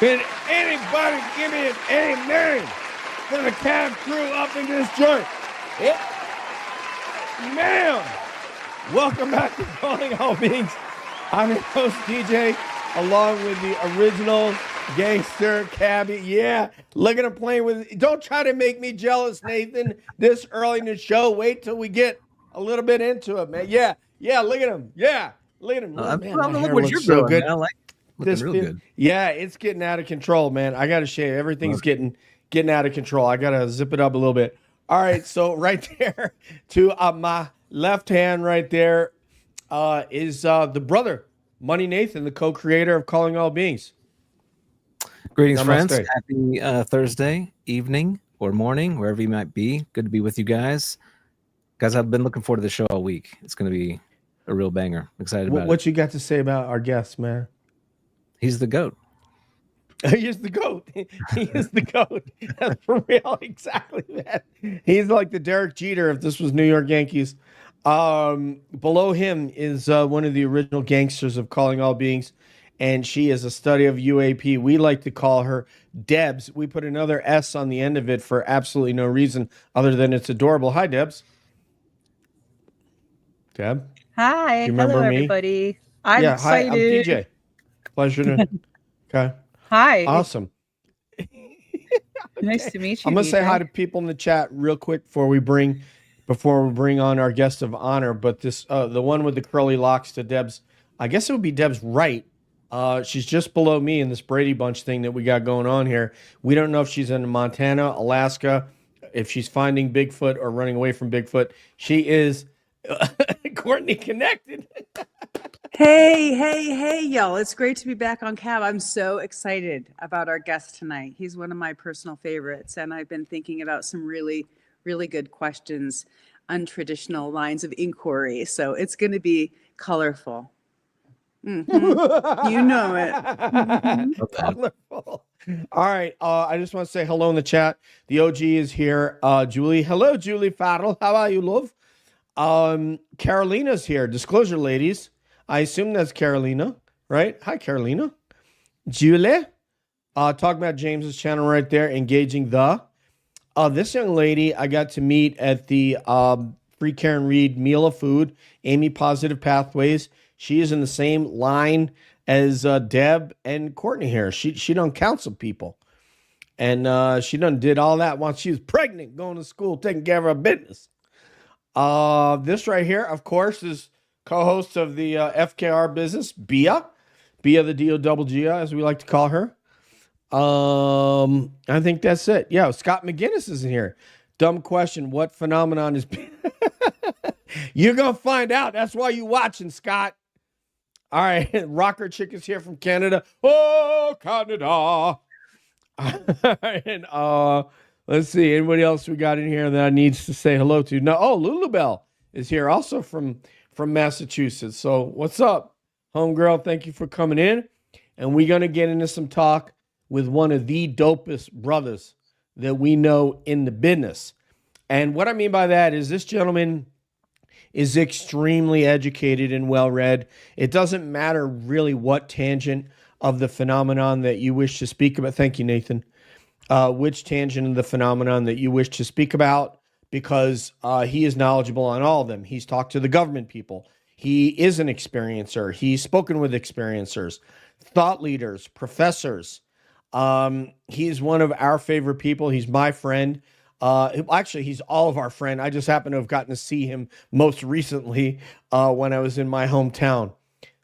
Can anybody give me an amen for the cab crew up in this joint? Yeah. Ma'am, welcome back to Calling All Beings. I'm your host, DJ, along with the original gangster Cabby. Yeah, look at him playing with. Don't try to make me jealous, Nathan, this early in the show. Wait till we get a little bit into it, man. Yeah, look at him. Yeah, look at him. Man, my hair looks so good. Man. I like looking real good. Yeah, it's getting out of control, man. I got to shave. Everything's getting out of control. I got to zip it up a little bit. All right, so right there to my left hand right there is the brother, Money Nathan, the co-creator of Calling All Beings. Greetings, friends. Happy Thursday evening or morning, wherever you might be. Good to be with you guys. Guys, I've been looking forward to the show all week. It's going to be a real banger. I'm excited about it. What you got to say about our guest, man? He's the GOAT. He's the GOAT. He is the GOAT. That's for real. Exactly, man. He's like the Derek Jeter if this was New York Yankees. Below him is one of the original gangsters of Calling All Beings, and she is a study of UAP. We like to call her Debs. We put another S on the end of it for absolutely no reason other than it's adorable. Hi, Debs. Deb? Hi. Hello, everybody. I'm excited. Hi, I'm DJ. Pleasure to. Okay. Hi. Awesome. Nice to meet you. I'm gonna say hi to people in the chat real quick before we bring on our guest of honor. But this the one with the curly locks to Deb's. I guess it would be Deb's right. She's just below me in this Brady Bunch thing that we got going on here. We don't know if she's in Montana, Alaska, if she's finding Bigfoot or running away from Bigfoot. She is Courtney connected. Hey, y'all. It's great to be back on Cab. I'm so excited about our guest tonight. He's one of my personal favorites, and I've been thinking about some really, really good questions, untraditional lines of inquiry. So it's going to be colorful. Mm-hmm. You know it. Mm-hmm. Colorful. All right. I just want to say hello in the chat. The OG is here. Julie. Hello, Julie Farrell. How are you, love? Carolina's here. Disclosure, ladies. I assume that's Carolina, right? Hi, Carolina. Julie. Talking about James's channel right there, engaging the. This young lady I got to meet at the Free Karen Reed Meal of Food, Amy Positive Pathways. She is in the same line as Deb and Courtney here. She done counsel people. And she done did all that while she was pregnant, going to school, taking care of her business. This right here, of course, is co-host of the FKR business, Bia the D-O-double-G-A, as we like to call her. I think that's it. Yeah, Scott McGinnis is in here. Dumb question. What phenomenon is... You're going to find out. That's why you watching, Scott. All right. Rocker Chick is here from Canada. Oh, Canada. And let's see. Anybody else we got in here that needs to say hello to? No. Oh, Lulubelle is here also from Massachusetts. So what's up, homegirl? Thank you for coming in. And we're going to get into some talk with one of the dopest brothers that we know in the business. And what I mean by that is this gentleman is extremely educated and well-read. It doesn't matter really what tangent of the phenomenon that you wish to speak about. Thank you, Nathan. Which tangent of the phenomenon that you wish to speak about, because he is knowledgeable on all of them. He's talked to the government people. He is an experiencer. He's spoken with experiencers, thought leaders, professors. He's one of our favorite people. He's my friend. Actually, he's all of our friend. I just happen to have gotten to see him most recently when I was in my hometown.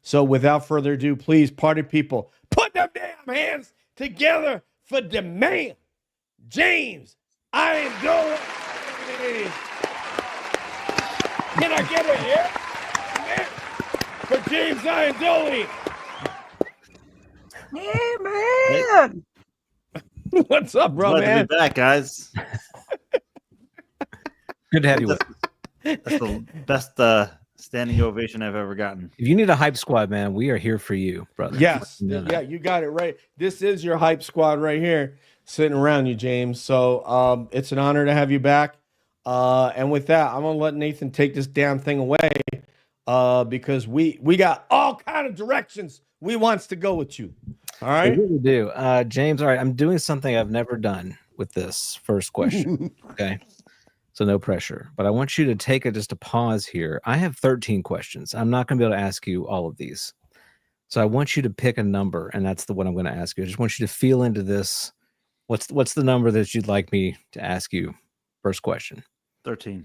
So without further ado, please, party people, put them damn hands together for the man, James Iandoli. Can I get it here? For James Iandoli. Hey, man. What's up, bro, Glad man? to be back, guys. Good to have you with. That's the best standing ovation I've ever gotten. If you need a hype squad, man, we are here for you, brother. Yes. Yeah, you got it right. This is your hype squad right here sitting around you, James. So it's an honor to have you back. And with that, I'm gonna let Nathan take this damn thing away because we got all kind of directions we wants to go with you. All right. We really do. James, all right, I'm doing something I've never done with this first question. Okay. So no pressure, but I want you to take just a pause here. I have 13 questions. I'm not going to be able to ask you all of these. So I want you to pick a number, and that's the one I'm going to ask you. I just want you to feel into this. What's the number that you'd like me to ask you? First question. 13.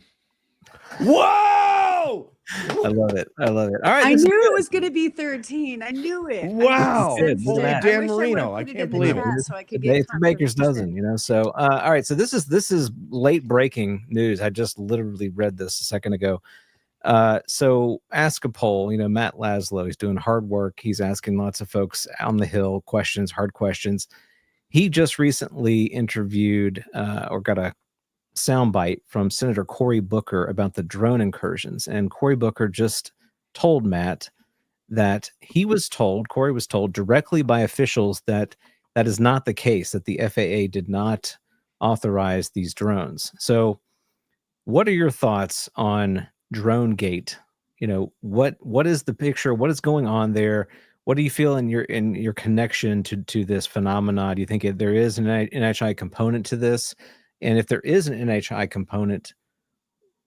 Whoa! I love it. I love it. All right. I knew it was going to be 13. I knew it. Wow. Holy Dan Marino. I can't believe it. So I could get It's a baker's dozen, you know. So, all right. So this is late breaking news. I just literally read this a second ago. So ask a poll. You know, Matt Laszlo. He's doing hard work. He's asking lots of folks on the Hill questions, hard questions. He just recently interviewed or got a soundbite from Senator Cory Booker about the drone incursions, and Cory Booker just told Matt that Cory was told directly by officials that that is not the case, that the FAA did not authorize these drones. So what are your thoughts on Drone Gate? You know, what is the picture? What is going on there? What do you feel in your connection to this phenomenon? Do you think there is an NHI component to this? And if there is an NHI component,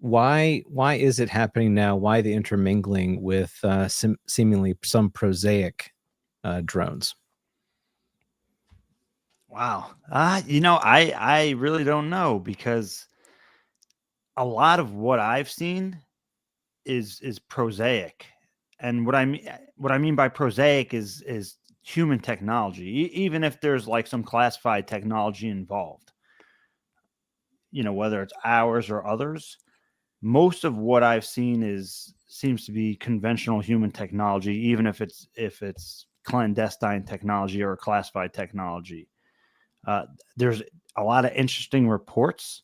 why is it happening now? Why the intermingling with seemingly some prosaic drones? Wow. I really don't know, because a lot of what I've seen is prosaic. And what I mean by prosaic is human technology, even if there's like some classified technology involved. You know, whether it's ours or others, most of what I've seen seems to be conventional human technology, even if it's clandestine technology or classified technology. There's a lot of interesting reports,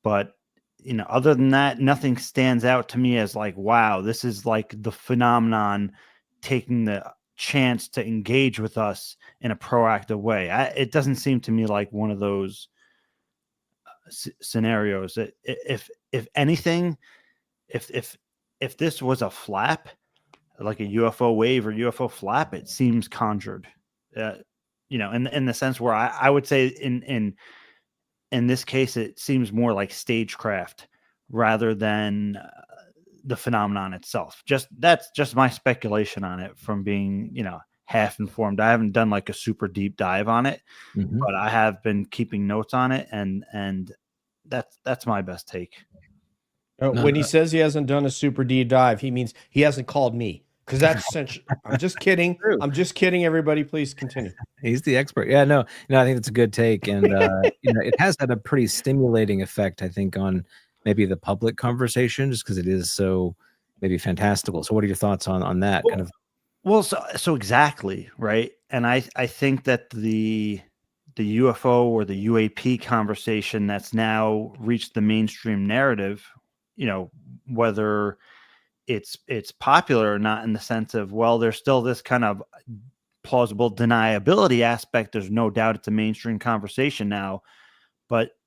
but you know, other than that, nothing stands out to me as like, wow, this is like the phenomenon taking the chance to engage with us in a proactive way. It doesn't seem to me like one of those scenarios. If anything, if this was a flap, like a UFO wave or UFO flap, it seems conjured. You know, in the sense where I would say in this case, it seems more like stagecraft rather than the phenomenon itself. That's just my speculation on it from being, you know, half informed. I haven't done like a super deep dive on it, but I have been keeping notes on it, and that's my best take. When he says he hasn't done a super deep dive, he means he hasn't called me, because that's essential. I'm just kidding. I'm just kidding. Everybody, please continue. He's the expert. Yeah, no, I think it's a good take, and you know, it has had a pretty stimulating effect, I think, on maybe the public conversation, just because it is so maybe fantastical. So, what are your thoughts on that kind of? Well, so exactly, right. And I think that the UFO or the UAP conversation that's now reached the mainstream narrative, you know, whether it's popular or not, in the sense of, well, there's still this kind of plausible deniability aspect. There's no doubt it's a mainstream conversation now, but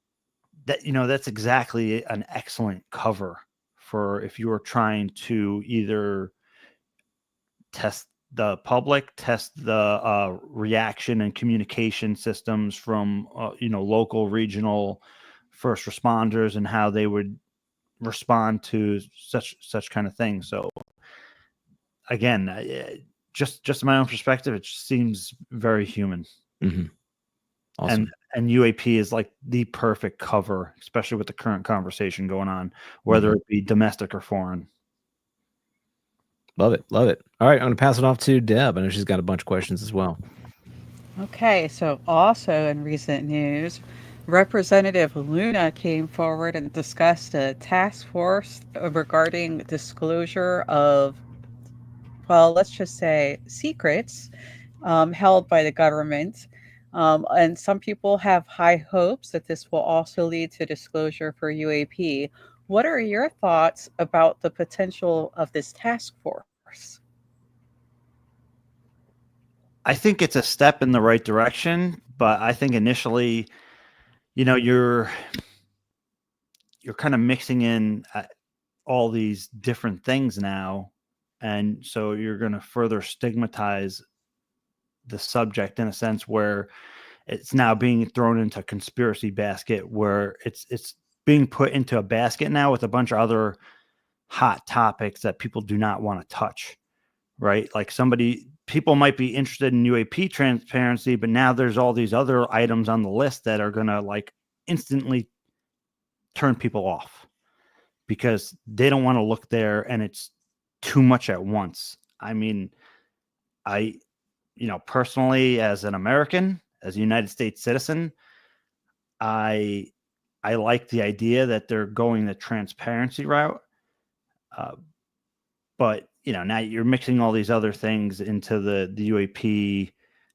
that, you know, that's exactly an excellent cover for if you were trying to either test the public, test the reaction and communication systems from you know, local, regional first responders, and how they would respond to such kind of things. So again, just my own perspective, it just seems very human. Awesome. And UAP is like the perfect cover, especially with the current conversation going on, whether it be domestic or foreign. Love it. All right, I'm going to pass it off to Deb. I know she's got a bunch of questions as well. Okay, so also in recent news, Representative Luna came forward and discussed a task force regarding disclosure of, well, let's just say secrets held by the government. And some people have high hopes that this will also lead to disclosure for UAP. What are your thoughts about the potential of this task force? I think it's a step in the right direction, but I think initially, you're kind of mixing in all these different things now, and so you're going to further stigmatize the subject in a sense where it's now being thrown into a conspiracy basket, where it's being put into a basket now with a bunch of other hot topics that people do not want to touch, right? Like people might be interested in UAP transparency, but now there's all these other items on the list that are going to like instantly turn people off because they don't want to look there and it's too much at once. I mean, personally, as an American, as a United States citizen, I like the idea that they're going the transparency route. But now you're mixing all these other things into the UAP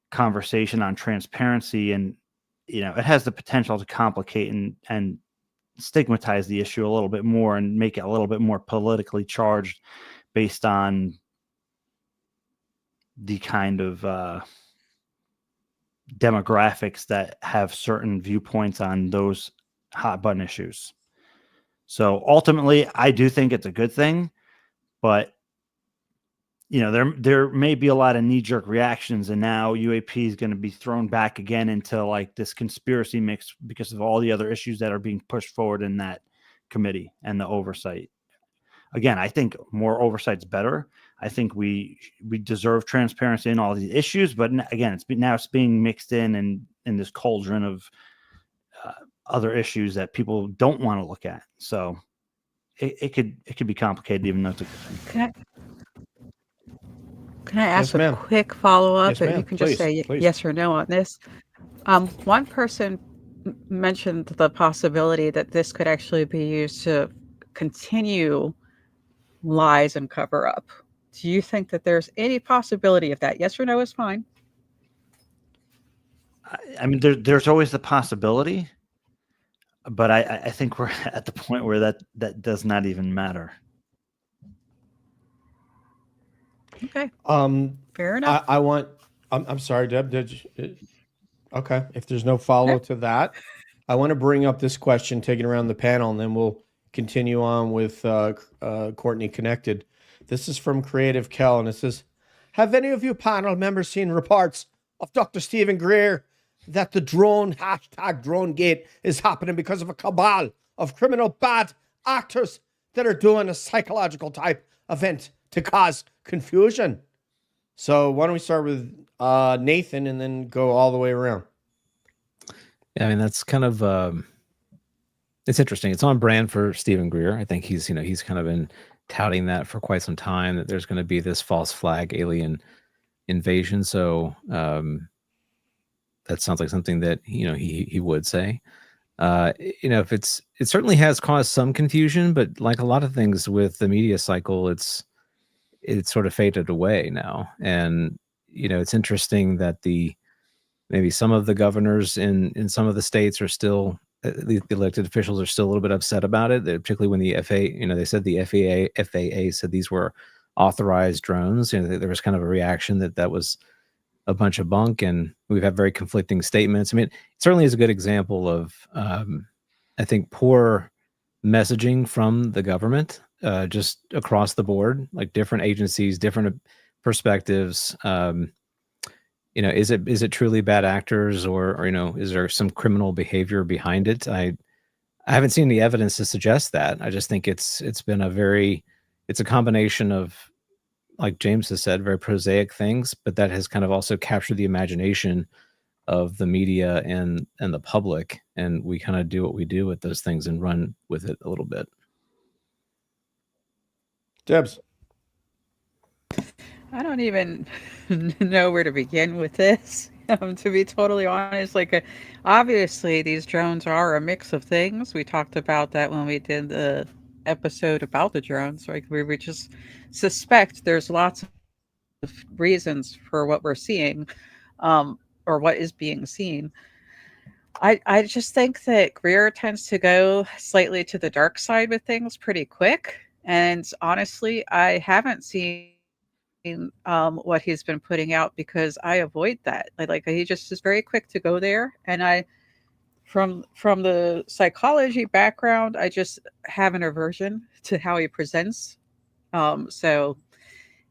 conversation on transparency, and it has the potential to complicate and stigmatize the issue a little bit more and make it a little bit more politically charged based on the kind of demographics that have certain viewpoints on those hot button issues. So ultimately, I do think it's a good thing, but there may be a lot of knee-jerk reactions, and now UAP is going to be thrown back again into like this conspiracy mix because of all the other issues that are being pushed forward in that committee and the oversight. Again, I think more oversight's better. I think we deserve transparency in all these issues, but again, it's being mixed in this cauldron of other issues that people don't want to look at. So it could be complicated, even though it's a good thing. Can I ask a quick follow-up? Yes, You can just say yes or no on this. One person mentioned the possibility that this could actually be used to continue lies and cover up. Do you think that there's any possibility of that? Yes or no is fine. I mean, there's always the possibility, but I think we're at the point where that does not even matter. Okay. Fair enough. I'm sorry, Deb. Okay. If there's no follow to that, I want to bring up this question, taking around the panel, and then we'll continue on with Courtney Connected. This is from Creative Kel, and it says, have any of you panel members seen reports of Dr. Stephen Greer that the #DroneGate is happening because of a cabal of criminal bad actors that are doing a psychological type event to cause confusion? So why don't we start with Nathan and then go all the way around? Yeah, I mean, that's kind of it's interesting. It's on brand for Stephen Greer. I think he's kind of been touting that for quite some time, that there's going to be this false flag alien invasion. So that sounds like something that he would say. If it certainly has caused some confusion, but like a lot of things with the media cycle, it's sort of faded away now. And it's interesting that maybe some of the governors in some of the states are still, the elected officials are still a little bit upset about it, particularly when the FAA, they said the FAA said these were authorized drones. There was kind of a reaction that was a bunch of bunk, and we've had very conflicting statements. I mean, it certainly is a good example of, I think, poor messaging from the government, just across the board, like different agencies, different perspectives. Is it truly bad actors, or is there some criminal behavior behind it? I haven't seen any evidence to suggest that. I just think it's a combination of, like James has said, very prosaic things, but that has kind of also captured the imagination of the media and the public, and we kind of do what we do with those things and run with it a little bit. Debs. I don't even know where to begin with this. To be totally honest, obviously these drones are a mix of things. We talked about that when we did the episode about the drones, right? We just suspect there's lots of reasons for what we're seeing. or what is being seen. I just think that Greer tends to go slightly to the dark side with things pretty quick. And honestly, I haven't seen what he's been putting out because I avoid that. Like he just is very quick to go there, and I from the psychology background, I just have an aversion to how he presents. So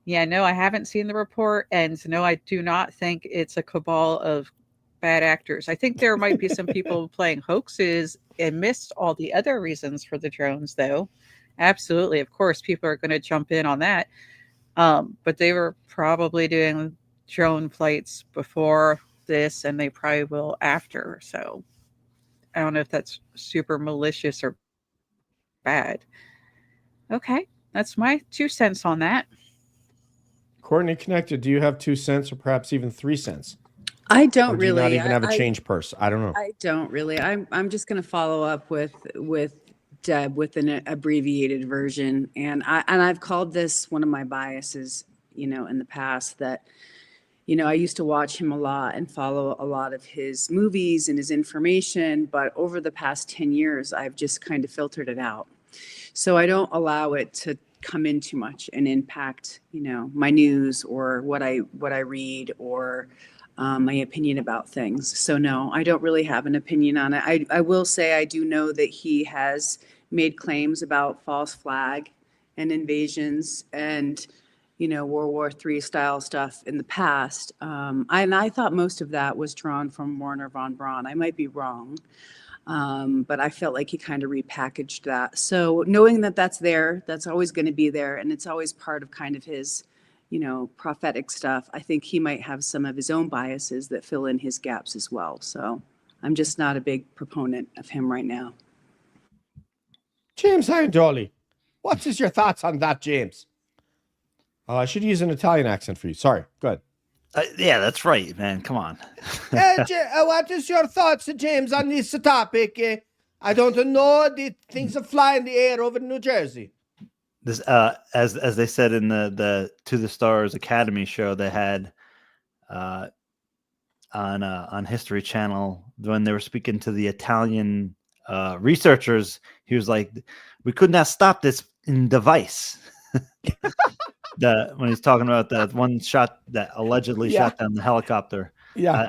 yeah, no, I haven't seen the report, and no, I do not think it's a cabal of bad actors. I think there might be some people playing hoaxes and missed all the other reasons for the drones, though. Absolutely, of course, people are going to jump in on that. But they were probably doing drone flights before this, and they probably will after. So I don't know if that's super malicious or bad. Okay, that's my 2 cents on that. Courtney Connected, do you have 2 cents or perhaps even 3 cents? I don't Or do you really. not even have a change purse? I don't know. I don't really. I'm just going to follow up with Deb with an abbreviated version, and I've called this one of my biases. In the past that I used to watch him a lot and follow a lot of his movies and his information, but over the past 10 years, I've just kind of filtered it out. So I don't allow it to come in too much and impact, my news or what I read or my opinion about things. So no, I don't really have an opinion on it. I will say I do know that he has made claims about false flag and invasions and World War III style stuff in the past. And I thought most of that was drawn from Werner von Braun. I might be wrong. But I felt like he kind of repackaged that. So knowing that that's there, that's always going to be there, and it's always part of kind of his, prophetic stuff. I think he might have some of his own biases that fill in his gaps as well. So I'm just not a big proponent of him right now. James Iandoli, what is your thoughts on that, James? I should use an Italian accent for you. Sorry, go ahead. Yeah, that's right, man. Come on. What is your thoughts, James, on this topic? I don't know. The things are flying in the air over New Jersey. This, as they said in the To the Stars Academy show, they had on History Channel when they were speaking to the Italian researchers. He was like, "We could not stop this device." When he's talking about that one shot that allegedly shot down the helicopter. Yeah,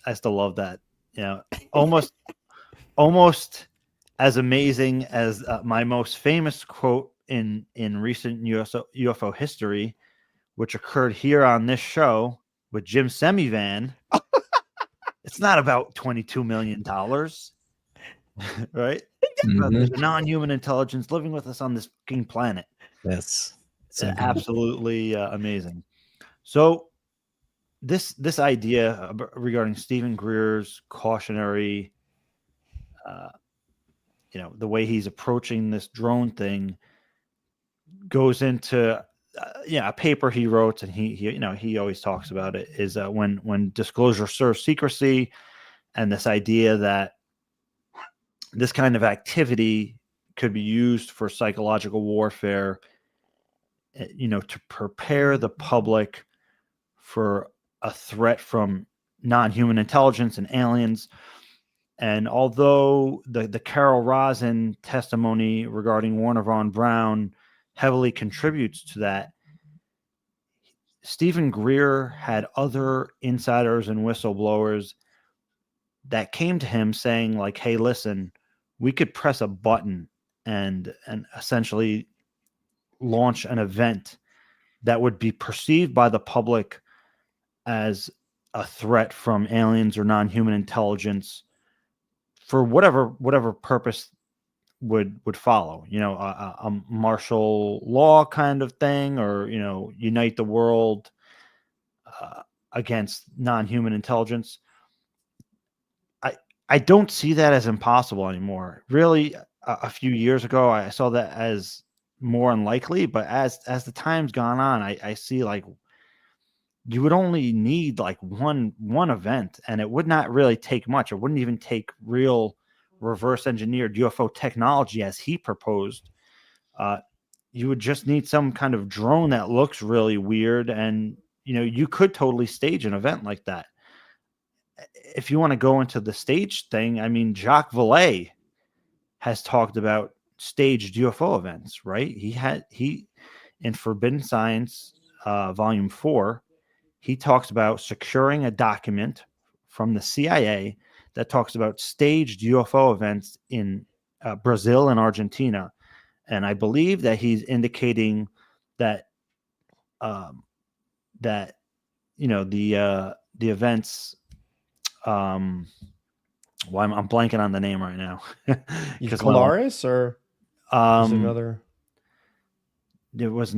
I still love that. Almost as amazing as my most famous quote in recent UFO history, which occurred here on this show with Jim Semivan. It's not about $22 million, right? Mm-hmm. There's a non-human intelligence living with us on this fucking planet. Yes. It's absolutely amazing. So this idea regarding Stephen Greer's cautionary, the way he's approaching this drone thing goes into a paper he wrote, and he always talks about it, is when disclosure serves secrecy, and this idea that this kind of activity could be used for psychological warfare, to prepare the public for a threat from non-human intelligence and aliens. And although the Carol Rosin testimony regarding Werner von Braun heavily contributes to that, Stephen Greer had other insiders and whistleblowers that came to him saying, like, "Hey, listen, we could press a button and essentially launch an event that would be perceived by the public as a threat from aliens or non-human intelligence for whatever purpose would follow, a martial law kind of thing, or, unite the world against non-human intelligence." I don't see that as impossible anymore. Really, a few years ago, I saw that as more unlikely, but as the time's gone on, I see like you would only need like one event, and it would not really take much. It wouldn't even take real reverse engineered UFO technology as he proposed. You would just need some kind of drone that looks really weird, and you could totally stage an event like that. if you want to go into the stage thing, I mean, Jacques Vallée has talked about staged UFO events, right? He in Forbidden Science, Volume 4, he talks about securing a document from the CIA that talks about staged UFO events in Brazil and Argentina. And I believe that he's indicating that that the events. Well, I'm blanking on the name right now. Colaris or is it another? It was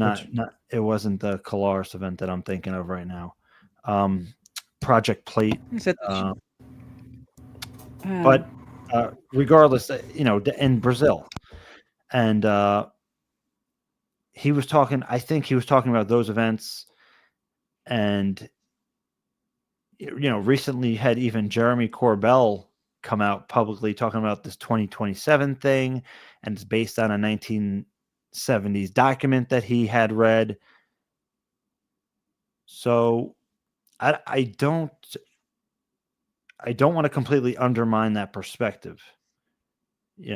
it wasn't the Colaris event that I'm thinking of right now. Project Plate. Is it But regardless, in Brazil, and he was talking. I think he was talking about those events, and recently had even Jeremy Corbell come out publicly talking about this 2027 thing, and it's based on a 1970s document that he had read. So I don't want to completely undermine that perspective.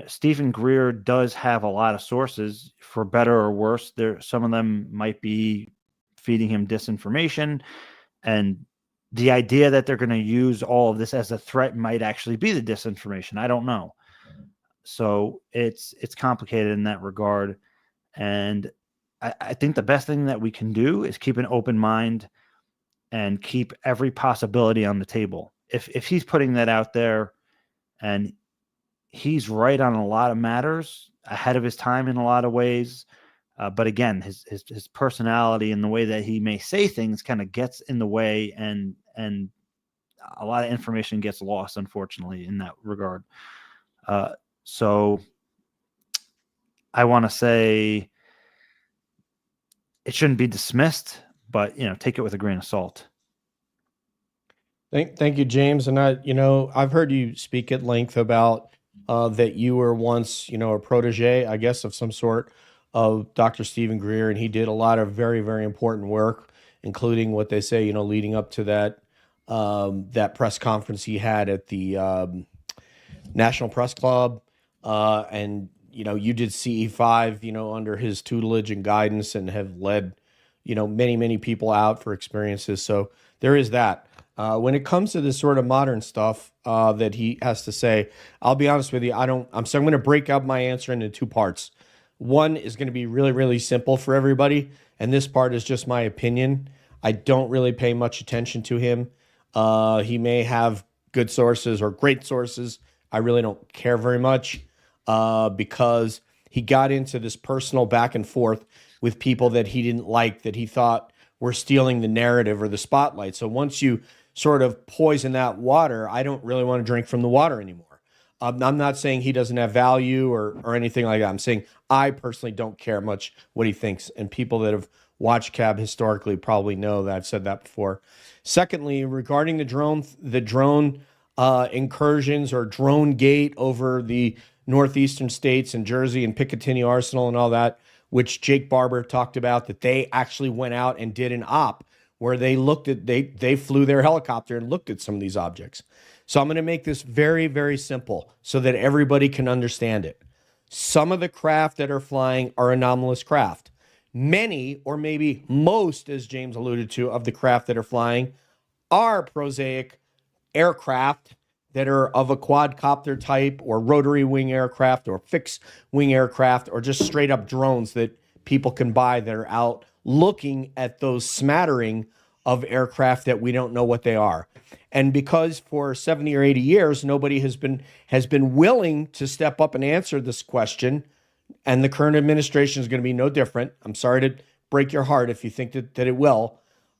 Stephen Greer does have a lot of sources, for better or worse. Some of them might be feeding him disinformation, and the idea that they're going to use all of this as a threat might actually be the disinformation. I don't know. So it's complicated in that regard. And I think the best thing that we can do is keep an open mind and keep every possibility on the table. If he's putting that out there, and he's right on a lot of matters, ahead of his time in a lot of ways. But again, his personality and the way that he may say things kind of gets in the way, and a lot of information gets lost, unfortunately, in that regard. So I want to say it shouldn't be dismissed, but take it with a grain of salt. Thank you, James. And I've heard you speak at length about that you were once, a protege, I guess, of some sort of Dr. Stephen Greer, and he did a lot of very, very important work, including what they say, leading up to that press conference he had at the National Press Club, and you did CE5, under his tutelage and guidance, and have led, many, many people out for experiences. So there is that. When it comes to this sort of modern stuff that he has to say, I'll be honest with you. I'm going to break up my answer into two parts. One is going to be really, really simple for everybody, and this part is just my opinion. I don't really pay much attention to him. He may have good sources or great sources. I really don't care very much because he got into this personal back and forth with people that he didn't like, that he thought were stealing the narrative or the spotlight. So once you sort of poison that water, I don't really want to drink from the water anymore. I'm not saying he doesn't have value or anything like that. I'm saying I personally don't care much what he thinks. And people that have watched Cab historically probably know that I've said that before. Secondly, regarding the drone incursions or drone gate over the northeastern states and Jersey and Picatinny Arsenal and all that, which Jake Barber talked about, that they actually went out and did an op where they they flew their helicopter and looked at some of these objects. So I'm going to make this very, very simple so that everybody can understand it. Some of the craft that are flying are anomalous craft. Many, or maybe most, as James alluded to, of the craft that are flying are prosaic aircraft that are of a quadcopter type or rotary wing aircraft or fixed wing aircraft or just straight up drones that people can buy that are out looking at those smattering of aircraft that we don't know what they are. And because for 70 or 80 years, nobody has been willing to step up and answer this question, and the current administration is going to be no different. I'm sorry to break your heart if you think that it will.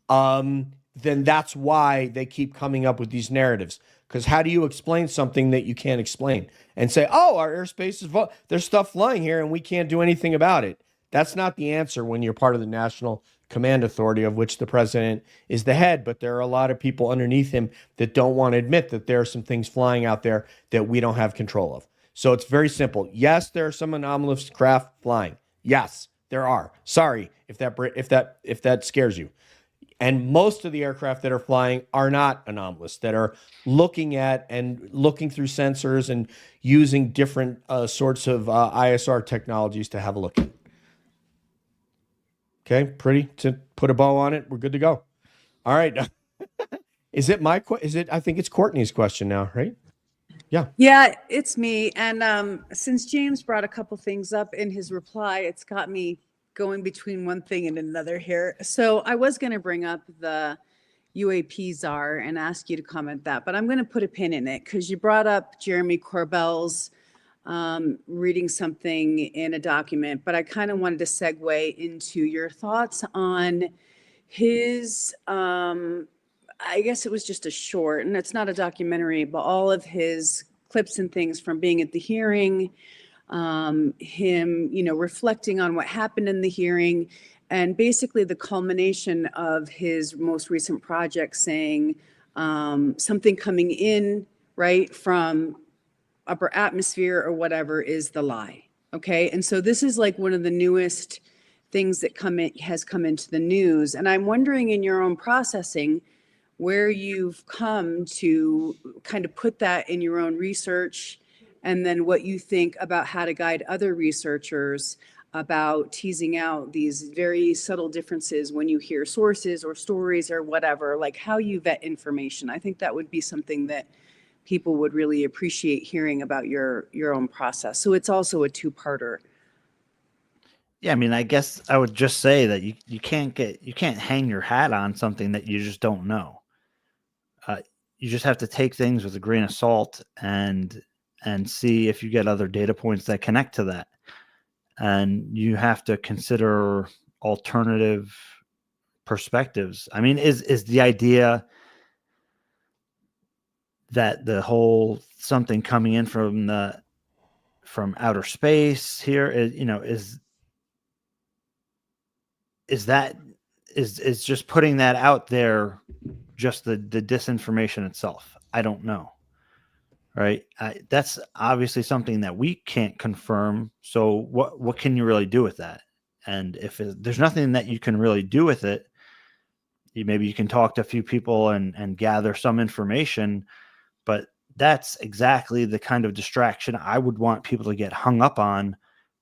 Then that's why they keep coming up with these narratives. Because how do you explain something that you can't explain and say, oh, our airspace is there's stuff flying here and we can't do anything about it? That's not the answer when you're part of the National Command Authority, of which the president is the head. But there are a lot of people underneath him that don't want to admit that there are some things flying out there that we don't have control of. So it's very simple. Yes, there are some anomalous craft flying. Yes, there are. Sorry if that scares you. And most of the aircraft that are flying are not anomalous, that are looking at and looking through sensors and using different sorts of ISR technologies to have a look at. Okay, pretty to put a bow on it. We're good to go. All right. Is it I think it's Courtney's question now, right? Yeah. Yeah, it's me. And since James brought a couple things up in his reply, it's got me going between one thing and another here. So I was going to bring up the UAP czar and ask you to comment that, but I'm going to put a pin in it because you brought up Jeremy Corbell's reading something in a document, but I kind of wanted to segue into your thoughts on his, I guess it was just a short, and it's not a documentary, but all of his clips and things from being at the hearing, him, reflecting on what happened in the hearing, and basically the culmination of his most recent project saying something coming in, right, from upper atmosphere or whatever is the lie. Okay. And so this is like one of the newest things that has come into the news. And I'm wondering, in your own processing, where you've come to kind of put that in your own research, and then what you think about how to guide other researchers about teasing out these very subtle differences when you hear sources or stories or whatever, like how you vet information. I think that would be something that people would really appreciate hearing about your own process. So it's also a two-parter. Yeah, I mean, I guess I would just say that you can't hang your hat on something that you just don't know. You just have to take things with a grain of salt and see if you get other data points that connect to that. And you have to consider alternative perspectives. I mean, is the idea that the whole something coming in from outer space here is just putting that out there, just the disinformation itself? I don't know. Right. That's obviously something that we can't confirm. So what can you really do with that? And if there's nothing that you can really do with it, maybe you can talk to a few people and gather some information. But that's exactly the kind of distraction I would want people to get hung up on,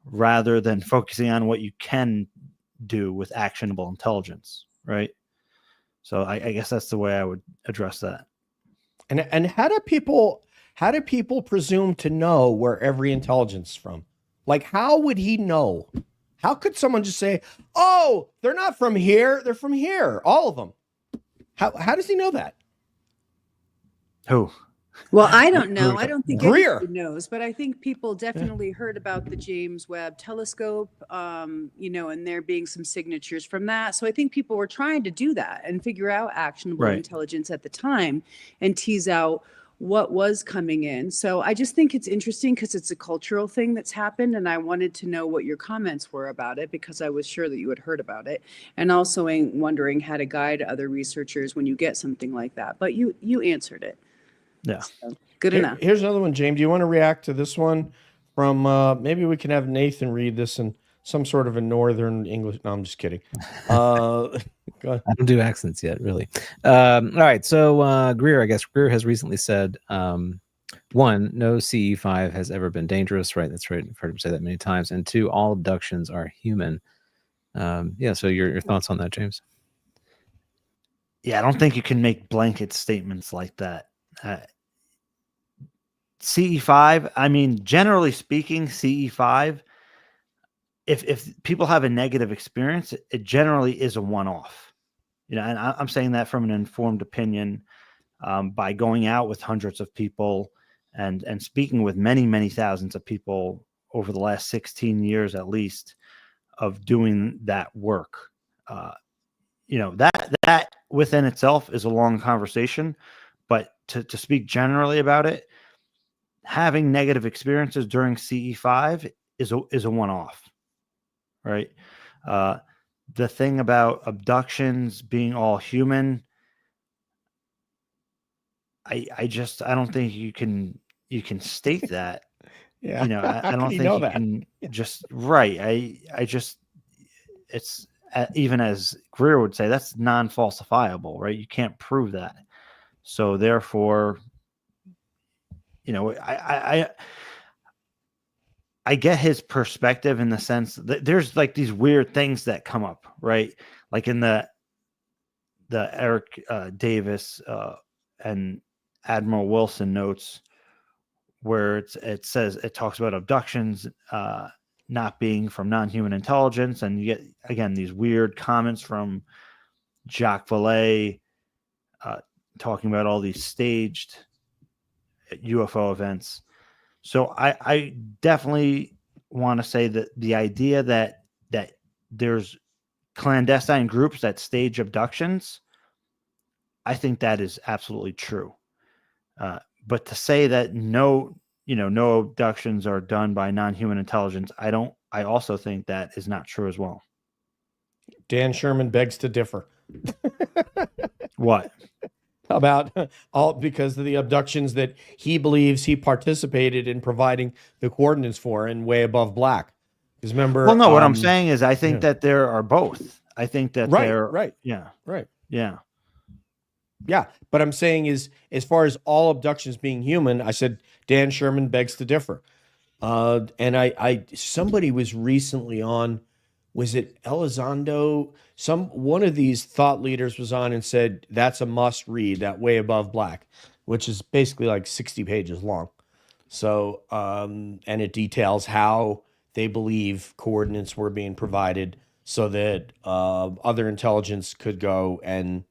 rather than focusing on what you can do with actionable intelligence. Right. So I guess that's the way I would address that. And how do people presume to know where every intelligence is from? Like, how would he know? How could someone just say, "Oh, they're not from here; they're from here, all of them"? How does he know that? Who? Well, I don't know. I don't think Greer anybody knows, but I think people definitely heard about the James Webb Telescope, and there being some signatures from that. So I think people were trying to do that and figure out actionable intelligence at the time and tease out what was coming in. So I just think it's interesting because it's a cultural thing that's happened. And I wanted to know what your comments were about it, because I was sure that you had heard about it. And also wondering how to guide other researchers when you get something like that. But you answered it. Yeah. So, good enough. Here's another one, James. Do you want to react to this one from maybe we can have Nathan read this in some sort of a northern English? No, I'm just kidding. Go ahead. I don't do accents yet, really. All right. So Greer, I guess Greer has recently said, one, no CE5 has ever been dangerous. Right. That's right. I've heard him say that many times. And two, all abductions are human. Yeah. So your thoughts on that, James? Yeah, I don't think you can make blanket statements like that. CE5, I mean, generally speaking, CE5, if people have a negative experience, it generally is a one-off. And I'm saying that from an informed opinion, by going out with hundreds of people and speaking with many, many thousands of people over the last 16 years at least of doing that work. That within itself is a long conversation, but to speak generally about it, having negative experiences during CE5 is a one-off, right? The thing about abductions being all human, I don't think you can state that. Yeah. I don't think you can just right. even as Greer would say, that's non-falsifiable, right? You can't prove that. So therefore, I get his perspective in the sense that there's like these weird things that come up, right? Like in the Eric Davis and Admiral Wilson notes, where it talks about abductions not being from non-human intelligence, and you get again these weird comments from Jacques Vallée talking about all these staged UFO events. So I definitely want to say that the idea that there's clandestine groups that stage abductions, I think that is absolutely true. But to say that no abductions are done by non-human intelligence, I also think that is not true as well. Dan Sherman begs to differ. What? About all because of the abductions that he believes he participated in providing the coordinates for and way above black. Because remember, well, no, what I'm saying is I think that there are both. I think that right. Yeah. But I'm saying is, as far as all abductions being human, I said Dan Sherman begs to differ. And I somebody was recently on, was it Elizondo? One of these thought leaders was on and said, that's a must read, that Way Above Black, which is basically like 60 pages long. So, and it details how they believe coordinates were being provided so that other intelligence could go and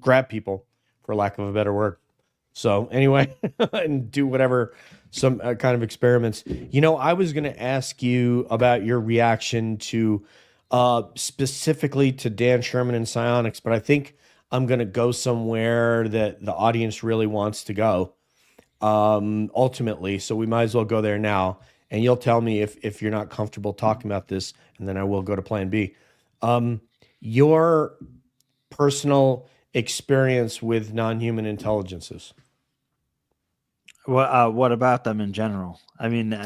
grab people, for lack of a better word. So anyway, and do whatever, some kind of experiments. I was going to ask you about your reaction to specifically to Dan Sherman and psionics, but I think I'm going to go somewhere that the audience really wants to go ultimately. So we might as well go there now. And you'll tell me if you're not comfortable talking about this, and then I will go to plan B. Your personal experience with non-human intelligences. What about them in general? I mean,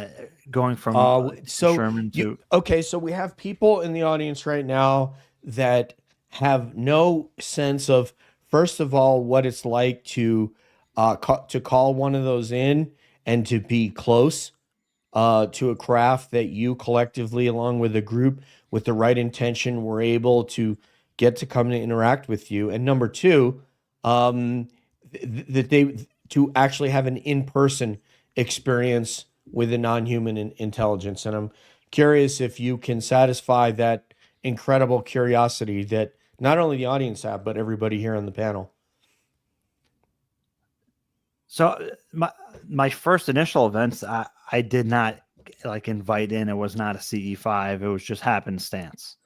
going from Sherman to... Okay, so we have people in the audience right now that have no sense of, first of all, what it's like to call one of those in and to be close to a craft that you collectively, along with a group with the right intention, were able to get to come to interact with you. And number two, that they to actually have an in-person experience with a non-human intelligence. And I'm curious if you can satisfy that incredible curiosity that not only the audience have, but everybody here on the panel. So my first initial events, I did not invite in. It was not a CE5. It was just happenstance.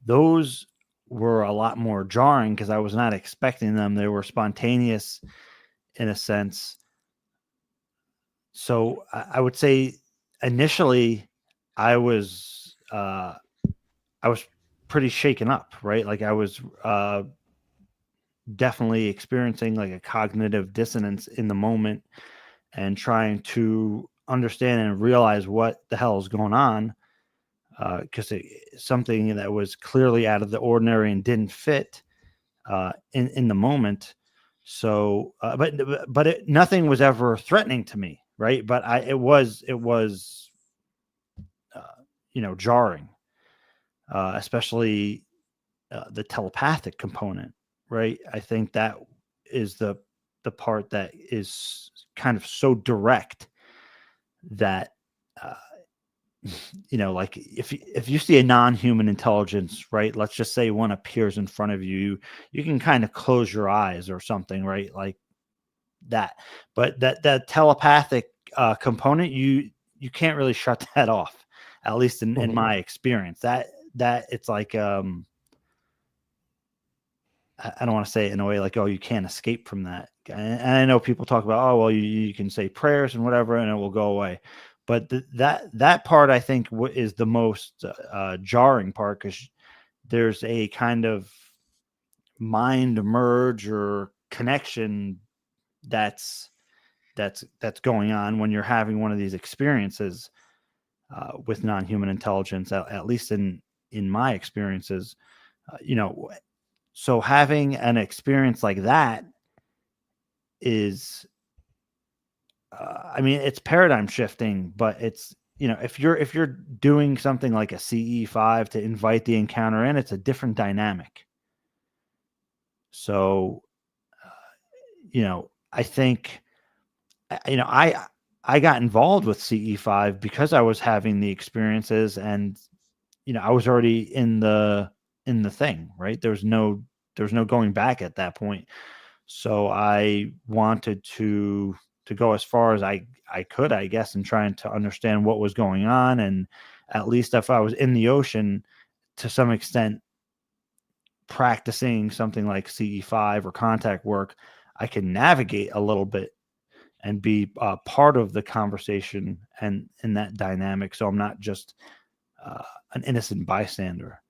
Those were a lot more jarring because I was not expecting them. They were spontaneous in a sense. So I would say initially I was pretty shaken up, right? Like I was definitely experiencing like a cognitive dissonance in the moment and trying to understand and realize what the hell is going on. Because something that was clearly out of the ordinary and didn't fit in the moment. So, but nothing was ever threatening to me, right? But it was jarring, especially the telepathic component, right? I think that is the part that is kind of so direct that. Like if you see a non-human intelligence, right? Let's just say one appears in front of you, you can kind of close your eyes or something, right? Like that. But that telepathic component, you can't really shut that off, at least in my experience. That it's like I don't want to say it in a way like, oh, you can't escape from that. And I know people talk about, oh, well, you can say prayers and whatever, and it will go away. But that part, I think, is the most jarring part, because there's a kind of mind merge or connection that's going on when you're having one of these experiences with non-human intelligence, at least in in my experiences, so having an experience like that is, it's paradigm shifting, but it's, if you're doing something like a CE5 to invite the encounter in, it's a different dynamic. So, I think, I got involved with CE5 because I was having the experiences, and, I was already in the thing, right? There's no going back at that point. So I wanted to go as far as I could, I guess, in trying to understand what was going on. And at least if I was in the ocean, to some extent, practicing something like CE5 or contact work, I can navigate a little bit and be part of the conversation and in that dynamic. So I'm not just an innocent bystander.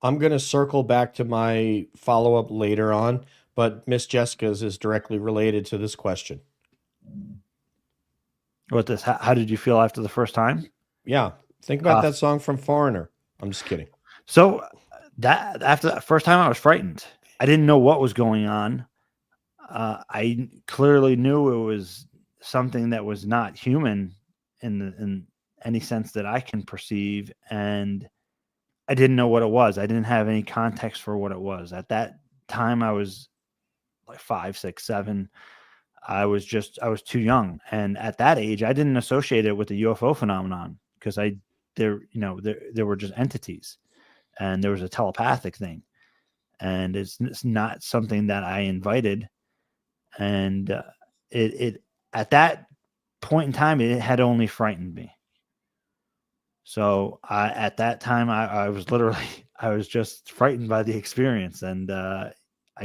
I'm going to circle back to my follow-up later on, but Miss Jessica's is directly related to this question. How did you feel after the first time? Yeah. Think about that song from Foreigner. I'm just kidding. So that after that first time, I was frightened. I didn't know what was going on. I clearly knew it was something that was not human in any sense that I can perceive. And I didn't know what it was. I didn't have any context for what it was. At that time, I was like 5, 6, 7. I was too young. And at that age, I didn't associate it with the UFO phenomenon, because there were just entities, and there was a telepathic thing, and it's not something that I invited. And it at that point in time, it had only frightened me. So at that time, I was literally, I was just frightened by the experience, and I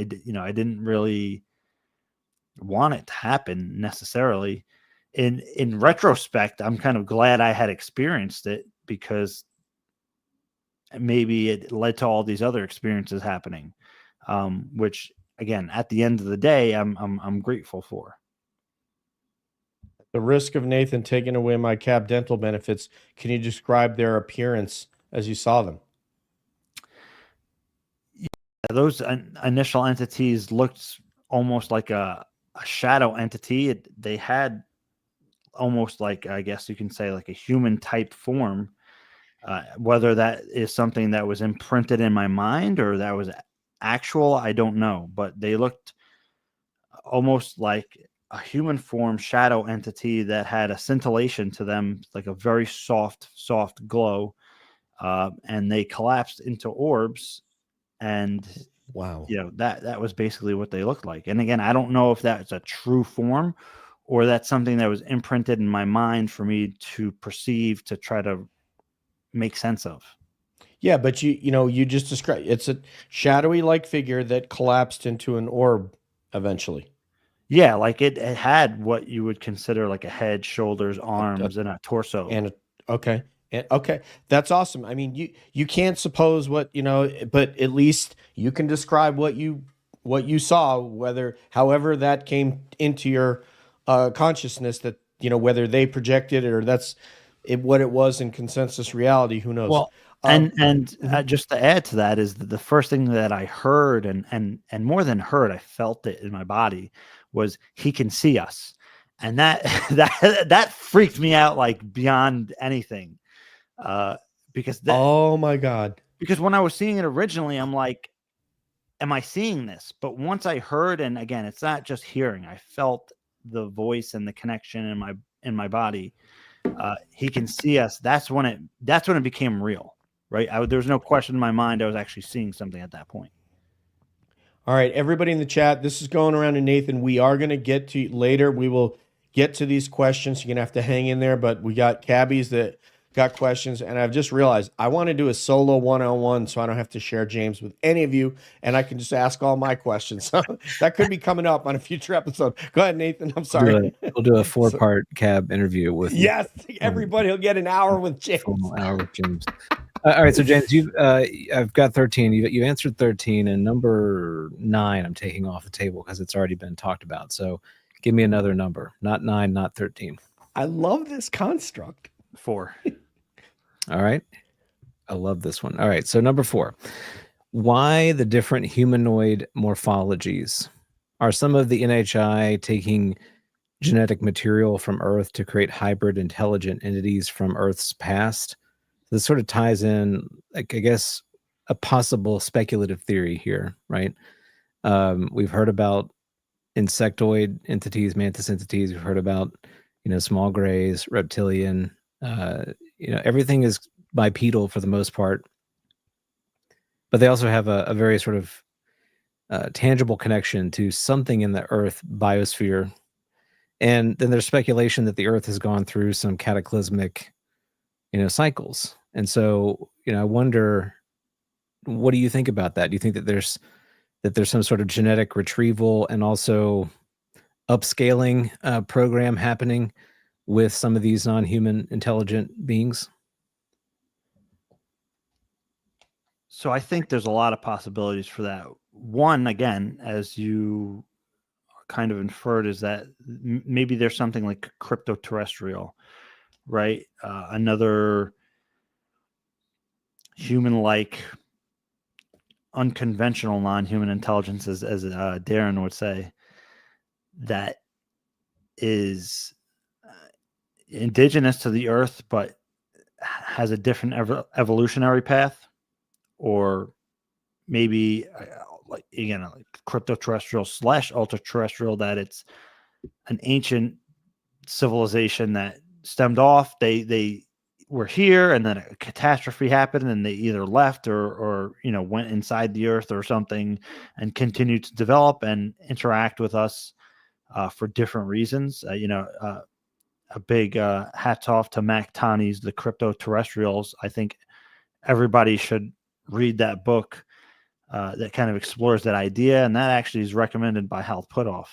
didn't really want it to happen necessarily. In retrospect, I'm kind of glad I had experienced it, because maybe it led to all these other experiences happening, which, again, at the end of the day, I'm grateful for. The risk of Nathan taking away my cab dental benefits, can you describe their appearance as you saw them? Yeah, those initial entities looked almost like a shadow entity. They had almost like, I guess you can say, like a human type form. Whether that is something that was imprinted in my mind or that was actual, I don't know. But they looked almost like a human form shadow entity that had a scintillation to them, like a very soft glow. And they collapsed into orbs. And wow, that was basically what they looked like. And again, I don't know if that's a true form or that's something that was imprinted in my mind for me to perceive, to try to make sense of. Yeah, but you just described, it's a shadowy like figure that collapsed into an orb eventually. Yeah, like it had what you would consider like a head, shoulders, arms, and a torso. Okay. That's awesome. I mean, you can't suppose what, but at least you can describe what you saw, however that came into your consciousness, that, whether they projected it or that's what it was in consensus reality, who knows? Well, just to add to that is the first thing that I heard, and more than heard, I felt it in my body, was he can see us. And that freaked me out, like beyond anything. Because oh my God, because when I was seeing it originally, I'm like, am I seeing this? But once I heard, and again, it's not just hearing, I felt the voice and the connection in my body. He can see us. That's when it became real, right? There was no question in my mind. I was actually seeing something at that point. All right, everybody in the chat, this is going around to Nathan. We are going to get to later. We will get to these questions. You're going to have to hang in there, but we got Cabbies that got questions, and I've just realized I want to do a solo one-on-one so I don't have to share James with any of you, and I can just ask all my questions. So that could be coming up on a future episode. Go ahead, Nathan. I'm sorry. We'll do a 4-part cab interview with yes, everybody will get an hour with James. Full hour with James. All right, so James, I've got 13. You've answered 13, and number 9 I'm taking off the table because it's already been talked about. So give me another number, not 9, not 13. I love this construct. 4. All right. I love this one. All right, so number 4. Why the different humanoid morphologies? Are some of the NHI taking genetic material from Earth to create hybrid intelligent entities from Earth's past? This sort of ties in, like, I guess, a possible speculative theory here, right? We've heard about insectoid entities, mantis entities. We've heard about, small grays, reptilian. Everything is bipedal for the most part, but they also have a very sort of tangible connection to something in the Earth biosphere. And then there's speculation that the Earth has gone through some cataclysmic, cycles. And so, I wonder, what do you think about that? Do you think that there's some sort of genetic retrieval and also upscaling program happening with some of these non-human intelligent beings? So I think there's a lot of possibilities for that. One, again, as you kind of inferred, is that maybe there's something like crypto-terrestrial, right? Another human-like, unconventional non-human intelligence, as Darren would say, that is indigenous to the Earth, but has a different evolutionary path, or maybe like crypto-terrestrial / ultra-terrestrial, that it's an ancient civilization that stemmed off. They were here, and then a catastrophe happened, and they either left or went inside the Earth or something, and continued to develop and interact with us for different reasons. A big hats off to Mac Tani's The Crypto-Terrestrials. I think everybody should read that book that kind of explores that idea, and that actually is recommended by Hal Puthoff.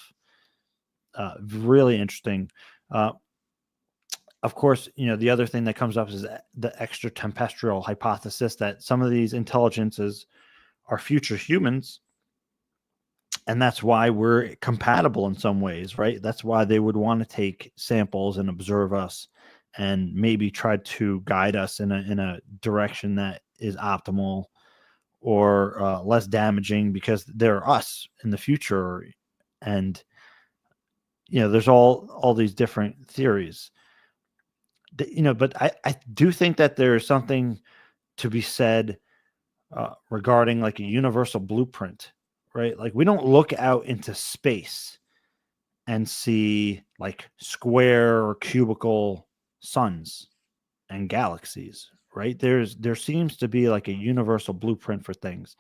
Really interesting. Of course, the other thing that comes up is the extratempestrial hypothesis, that some of these intelligences are future humans, and that's why we're compatible in some ways, right? That's why they would want to take samples and observe us and maybe try to guide us in a direction that is optimal or less damaging, because they're us in the future. And there's all these different theories, but I do think that there's something to be said regarding like a universal blueprint, right? Like, we don't look out into space and see like square or cubical suns and galaxies, right? There seems to be like a universal blueprint for things.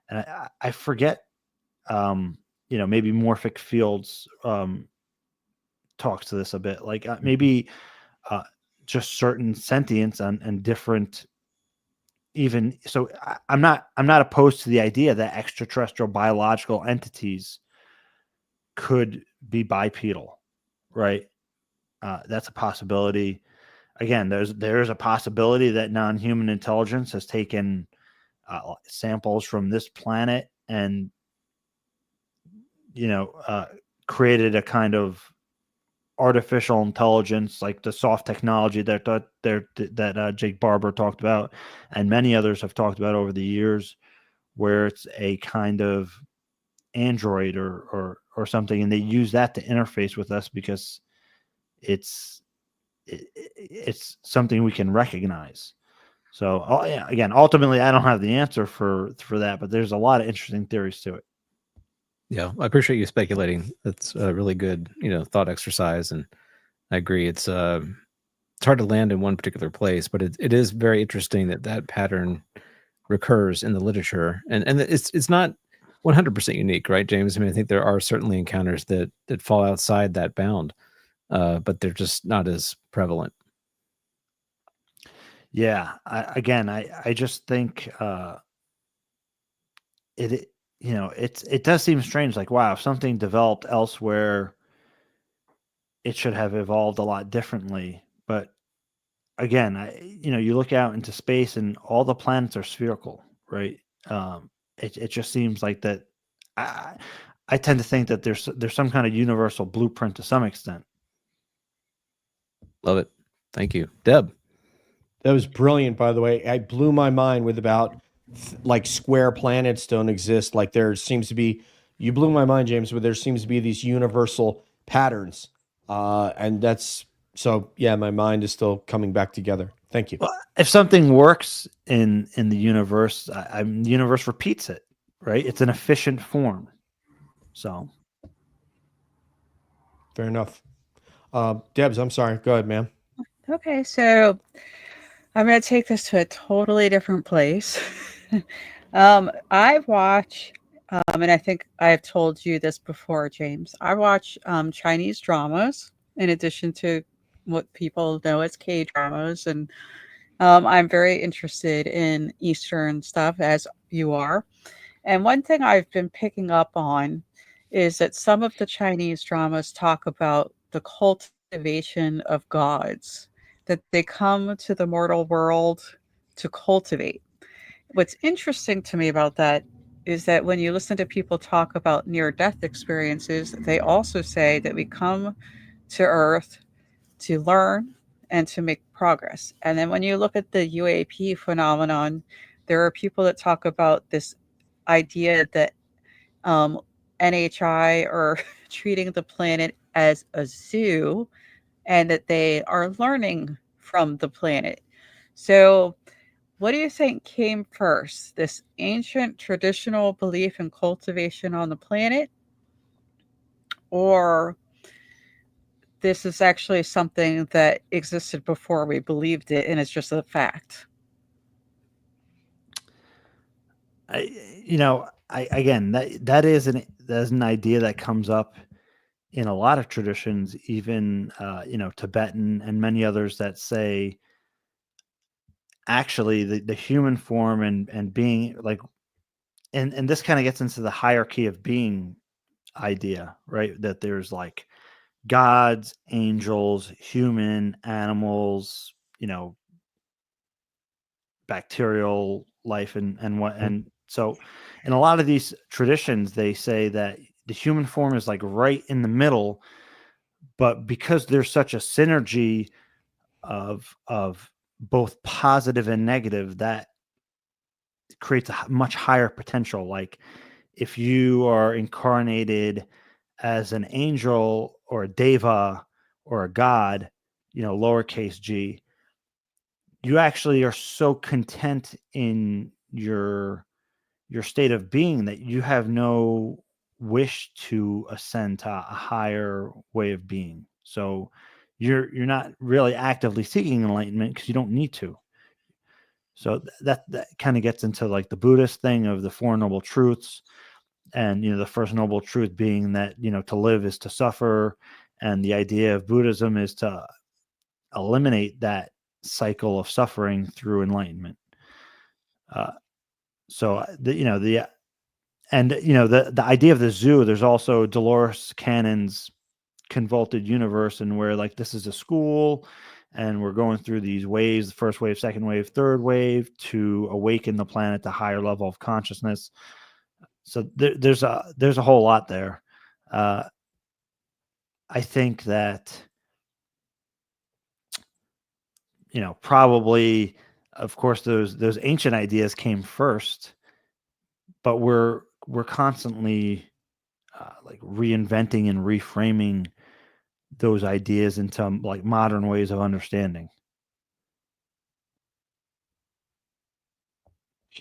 And I forget, maybe Morphic Fields talks to this a bit, like maybe just certain sentience and different, even so. I'm not opposed to the idea that extraterrestrial biological entities could be bipedal, right? That's a possibility. Again, there's a possibility that non-human intelligence has taken samples from this planet and created a kind of artificial intelligence, like the soft technology that Jake Barber talked about, and many others have talked about over the years, where it's a kind of android or something, and they use that to interface with us because it's something we can recognize. So again, ultimately, I don't have the answer for that, but there's a lot of interesting theories to it. Yeah, I appreciate you speculating. That's a really good, thought exercise, and I agree. It's hard to land in one particular place, but it is very interesting that pattern recurs in the literature, and it's not 100% unique, right, James? I mean, I think there are certainly encounters that fall outside that bound, but they're just not as prevalent. Yeah, I just think it does seem strange. Like, wow, if something developed elsewhere, it should have evolved a lot differently. But again, you look out into space and all the planets are spherical, right? It just seems like that. I tend to think that there's some kind of universal blueprint to some extent. Love it. Thank you, Deb. That was brilliant, by the way. I blew my mind with about like square planets don't exist. Like there seems to be, you blew my mind, James, but there seems to be these universal patterns. And that's so, yeah, my mind is still coming back together. Thank you. Well, if something works in the universe, the universe repeats it, right? It's an efficient form. So Fair enough. Debs, I'm sorry. Go ahead, ma'am. Okay, so I'm going to take this to a totally different place. I watch, and I think I've told you this before, James. I watch Chinese dramas in addition to what people know as K dramas, and I'm very interested in Eastern stuff, as you are. And one thing I've been picking up on is that some of the Chinese dramas talk about the cultivation of gods, that they come to the mortal world to cultivate. What's interesting to me about that is that when you listen to people talk about near death experiences, they also say that we come to Earth to learn and to make progress. And then when you look at the UAP phenomenon, there are people that talk about this idea that um, NHI are treating the planet as a zoo and that they are learning from the planet. So, what do you think came first? This ancient traditional belief in cultivation on the planet, or this is actually something that existed before we believed it and it's just a fact? again, that is an idea that comes up in a lot of traditions, even Tibetan and many others that say actually the human form and being like, and this kind of gets into the hierarchy of being idea, right? That there's like gods, angels, human, animals, bacterial life and what, and so in a lot of these traditions they say that the human form is like right in the middle, but because there's such a synergy of both positive and negative, that creates a much higher potential. Like if you are incarnated as an angel or a deva or a god, lowercase g, you actually are so content in your state of being that you have no wish to ascend to a higher way of being. So you're not really actively seeking enlightenment because you don't need to. So that kind of gets into like the Buddhist thing of the Four Noble Truths, and the first noble truth being that to live is to suffer, and the idea of Buddhism is to eliminate that cycle of suffering through enlightenment. So the idea of the zoo, there's also Dolores Cannon's Convoluted Universe, and where like this is a school and we're going through these waves, the first wave, second wave, third wave, to awaken the planet to higher level of consciousness. So there's a whole lot there. I think that probably, of course, those ancient ideas came first, but we're constantly like reinventing and reframing those ideas into like modern ways of understanding.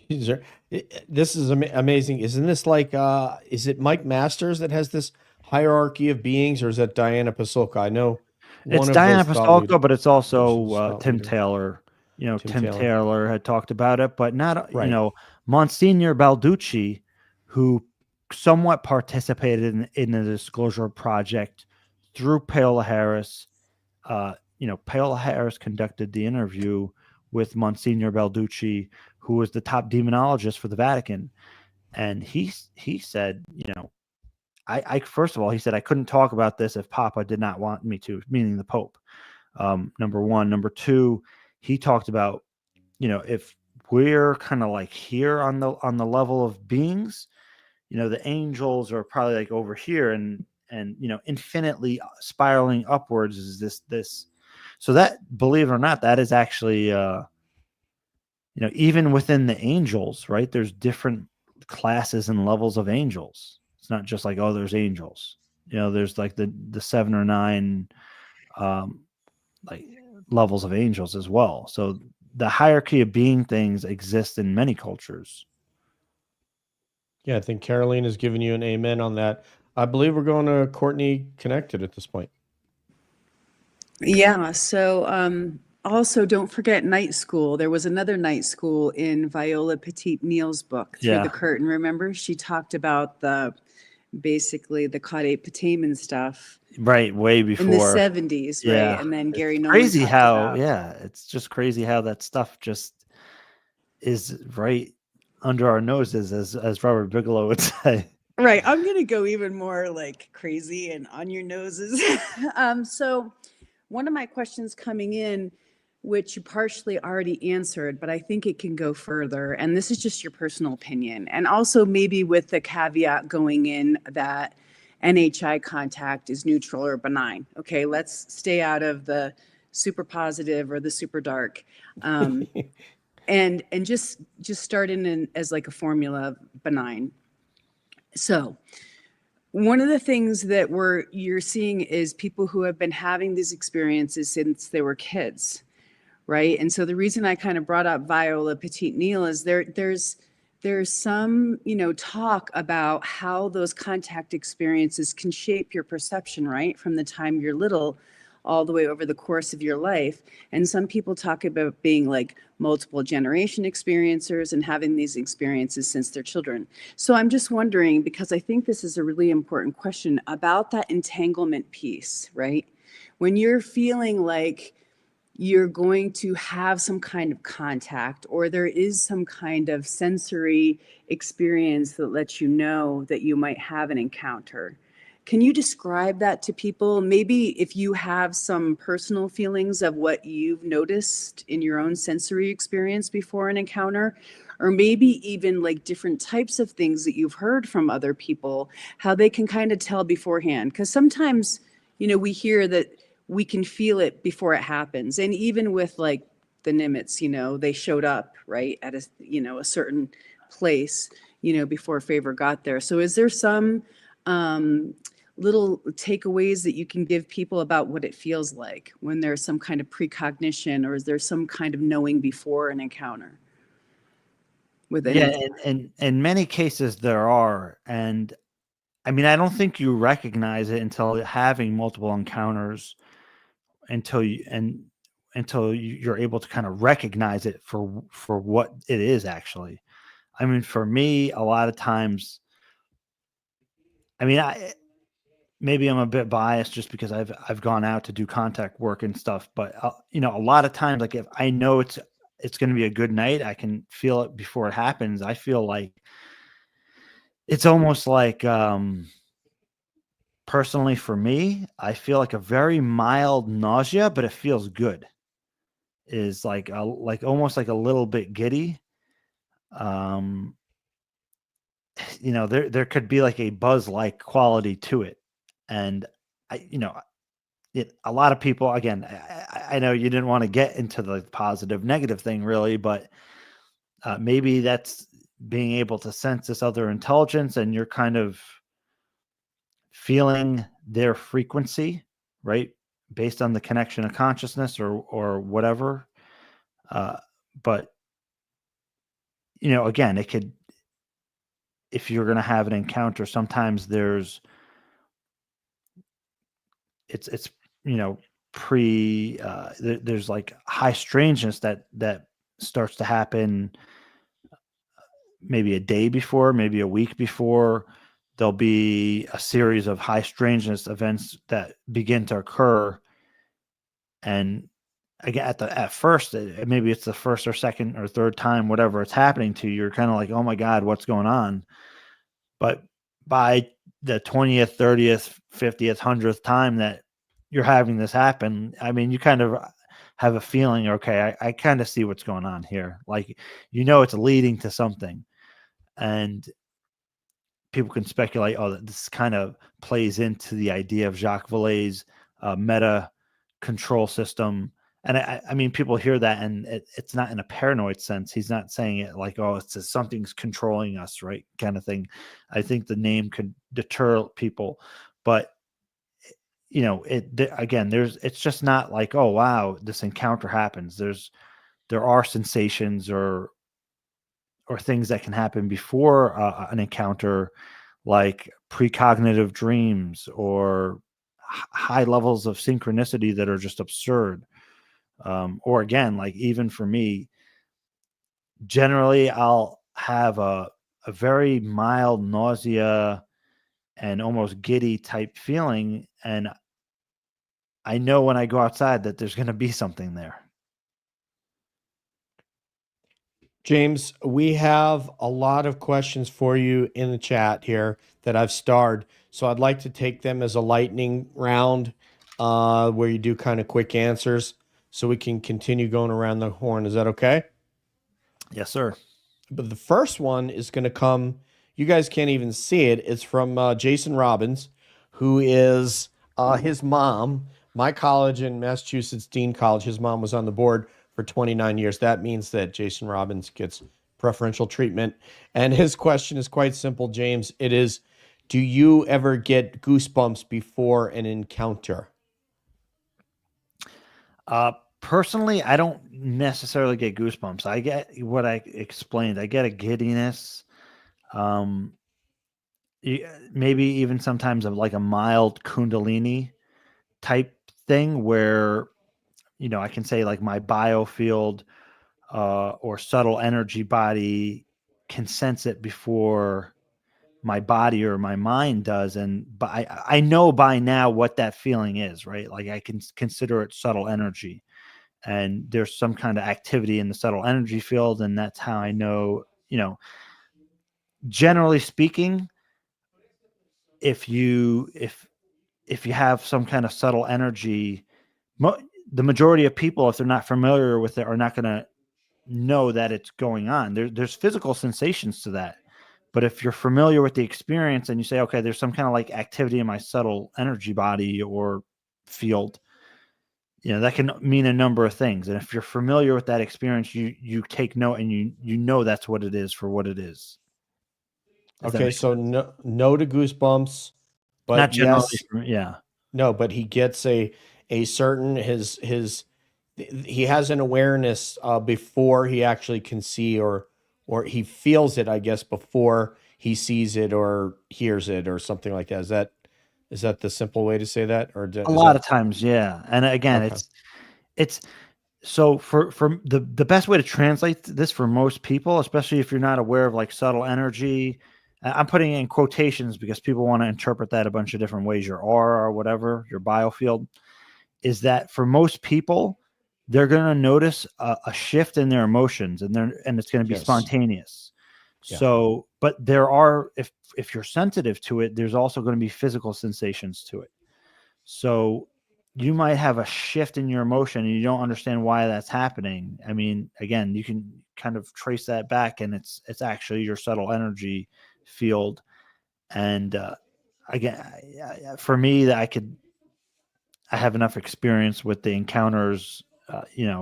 This is amazing. Isn't this like, is it Mike Masters that has this hierarchy of beings, or is that Diana Pasulka? I know It's one of Diana those thought leaders. Pasulka, but it's also thought Tim leader. Taylor. Tim Taylor. Taylor had talked about it, but not, Right. Monsignor Balducci, who somewhat participated in the Disclosure Project through Paola Harris. Paola Harris conducted the interview with Monsignor Balducci, who was the top demonologist for the Vatican. And he said, I first of all, he said, I couldn't talk about this if Papa did not want me to, meaning the Pope. Number one. Number two, he talked about, if we're kind of like here on the level of beings, the angels are probably like over here, and infinitely spiraling upwards is this. So that, believe it or not, that is actually even within the angels, right? There's different classes and levels of angels. It's not just like, oh, there's angels. There's like the 7 or 9 like levels of angels as well. So the hierarchy of being things exists in many cultures. Yeah, I think Caroline has given you an amen on that. I believe we're going to Courtney Connected at this point. Yeah. So also, don't forget night school. There was another night school in Viola Petit-Neal's book, Through the Curtain. Remember, she talked about basically the caudate putamen stuff. Right, way before. In the 70s, right? And then Gary Nolan crazy talked how, about. it's just crazy how that stuff just is right under our noses, as Robert Bigelow would say. Right. I'm going to go even more like crazy and on your noses. So one of my questions coming in, which you partially already answered, but I think it can go further. And this is just your personal opinion. And also maybe with the caveat going in that NHI contact is neutral or benign. Okay, let's stay out of the super positive or the super dark. And just start in as like a formula benign. So one of the things that you're seeing is people who have been having these experiences since they were kids, right? And so the reason I kind of brought up Viola Petit-Neal is there's some, talk about how those contact experiences can shape your perception, right? From the time you're little all the way over the course of your life. And some people talk about being like multiple generation experiencers and having these experiences since they're children. So I'm just wondering, because I think this is a really important question about that entanglement piece, right? When you're feeling like you're going to have some kind of contact or there is some kind of sensory experience that lets you know that you might have an encounter. Can you describe that to people? Maybe if you have some personal feelings of what you've noticed in your own sensory experience before an encounter, or maybe even like different types of things that you've heard from other people, how they can kind of tell beforehand. Because sometimes, we hear that we can feel it before it happens. And even with like the Nimitz, they showed up, right, at a certain place, before Favor got there. So is there some little takeaways that you can give people about what it feels like when there's some kind of precognition, or is there some kind of knowing before an encounter with anything? And in many cases there are. And I mean, I don't think you recognize it until having multiple encounters, until you're able to kind of recognize it for what it is actually. I mean, for me, a lot of times, I mean, maybe I'm a bit biased just because I've gone out to do contact work and stuff, but a lot of times, like if I know it's going to be a good night, I can feel it before it happens. I feel like it's almost like, personally for me, I feel like a very mild nausea, but it feels good. Is like almost like a little bit giddy. There could be like a buzz-like quality to it, and a lot of people, again, I know you didn't want to get into the positive negative thing really, but maybe that's being able to sense this other intelligence, and you're kind of feeling their frequency, right, based on the connection of consciousness or whatever. But again, it could, if you're going to have an encounter, sometimes it's there's like high strangeness that starts to happen maybe a day before, maybe a week before. There'll be a series of high strangeness events that begin to occur. And again, at first, maybe it's the first or second or third time, whatever it's happening to, you're kind of like, oh my God, what's going on? But by the 20th, 30th, 50th, 100th time that you're having this happen, I mean, you kind of have a feeling, okay, I kind of see what's going on here. Like, it's leading to something. And people can speculate, oh, this kind of plays into the idea of Jacques Vallée's meta control system And I mean, people hear that, and it's not in a paranoid sense. He's not saying it like, oh, it's something's controlling us, right? Kind of thing. I think the name could deter people, but again, it's just not like, oh, wow, this encounter happens. There are sensations or things that can happen before an encounter, like precognitive dreams or high levels of synchronicity that are just absurd. Or again, like even for me, generally I'll have a very mild nausea and almost giddy type feeling. And I know when I go outside that there's going to be something there. James, we have a lot of questions for you in the chat here that I've starred. So I'd like to take them as a lightning round where you do kind of quick answers so we can continue going around the horn. Is that okay? Yes, sir. But the first one is going to come, you guys can't even see it. It's from Jason Robbins, who is his mom, my college in Massachusetts, Dean College. His mom was on the board for 29 years. That means that Jason Robbins gets preferential treatment. And his question is quite simple, James. It is, do you ever get goosebumps before an encounter? Personally, I don't necessarily get goosebumps. I get what I explained. I get a giddiness. Maybe even sometimes of like a mild Kundalini type thing where, I can say like my biofield or subtle energy body can sense it before my body or my mind does. But I know by now what that feeling is, right? Like I can consider it subtle energy, and there's some kind of activity in the subtle energy field. And that's how I know, generally speaking, if you have some kind of subtle energy, the majority of people, if they're not familiar with it, are not going to know that it's going on. There's physical sensations to that. But if you're familiar with the experience and you say, okay, there's some kind of like activity in my subtle energy body or field, that can mean a number of things. And if you're familiar with that experience, you take note and you know that's what it is for what it is. Okay, so no to goosebumps, but not generally, yes, yeah. No, but he gets a certain he has an awareness before he actually can see or he feels it, I guess, before he sees it or hears it or something like that. Is that the simple way to say that? Or A lot of times, yeah. And again, okay. it's so for the best way to translate this for most people, especially if you're not aware of like subtle energy, I'm putting in quotations because people want to interpret that a bunch of different ways, your aura or whatever, your biofield, is that for most people, they're going to notice a shift in their emotions and it's going to be spontaneous. Yeah. So, but there are, if you're sensitive to it, there's also going to be physical sensations to it. So you might have a shift in your emotion and you don't understand why that's happening. I mean, again, you can kind of trace that back, and it's actually your subtle energy field. And again, for me, that I have enough experience with the encounters,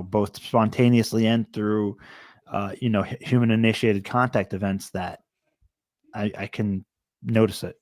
both spontaneously and through, human initiated contact events, that I can notice it.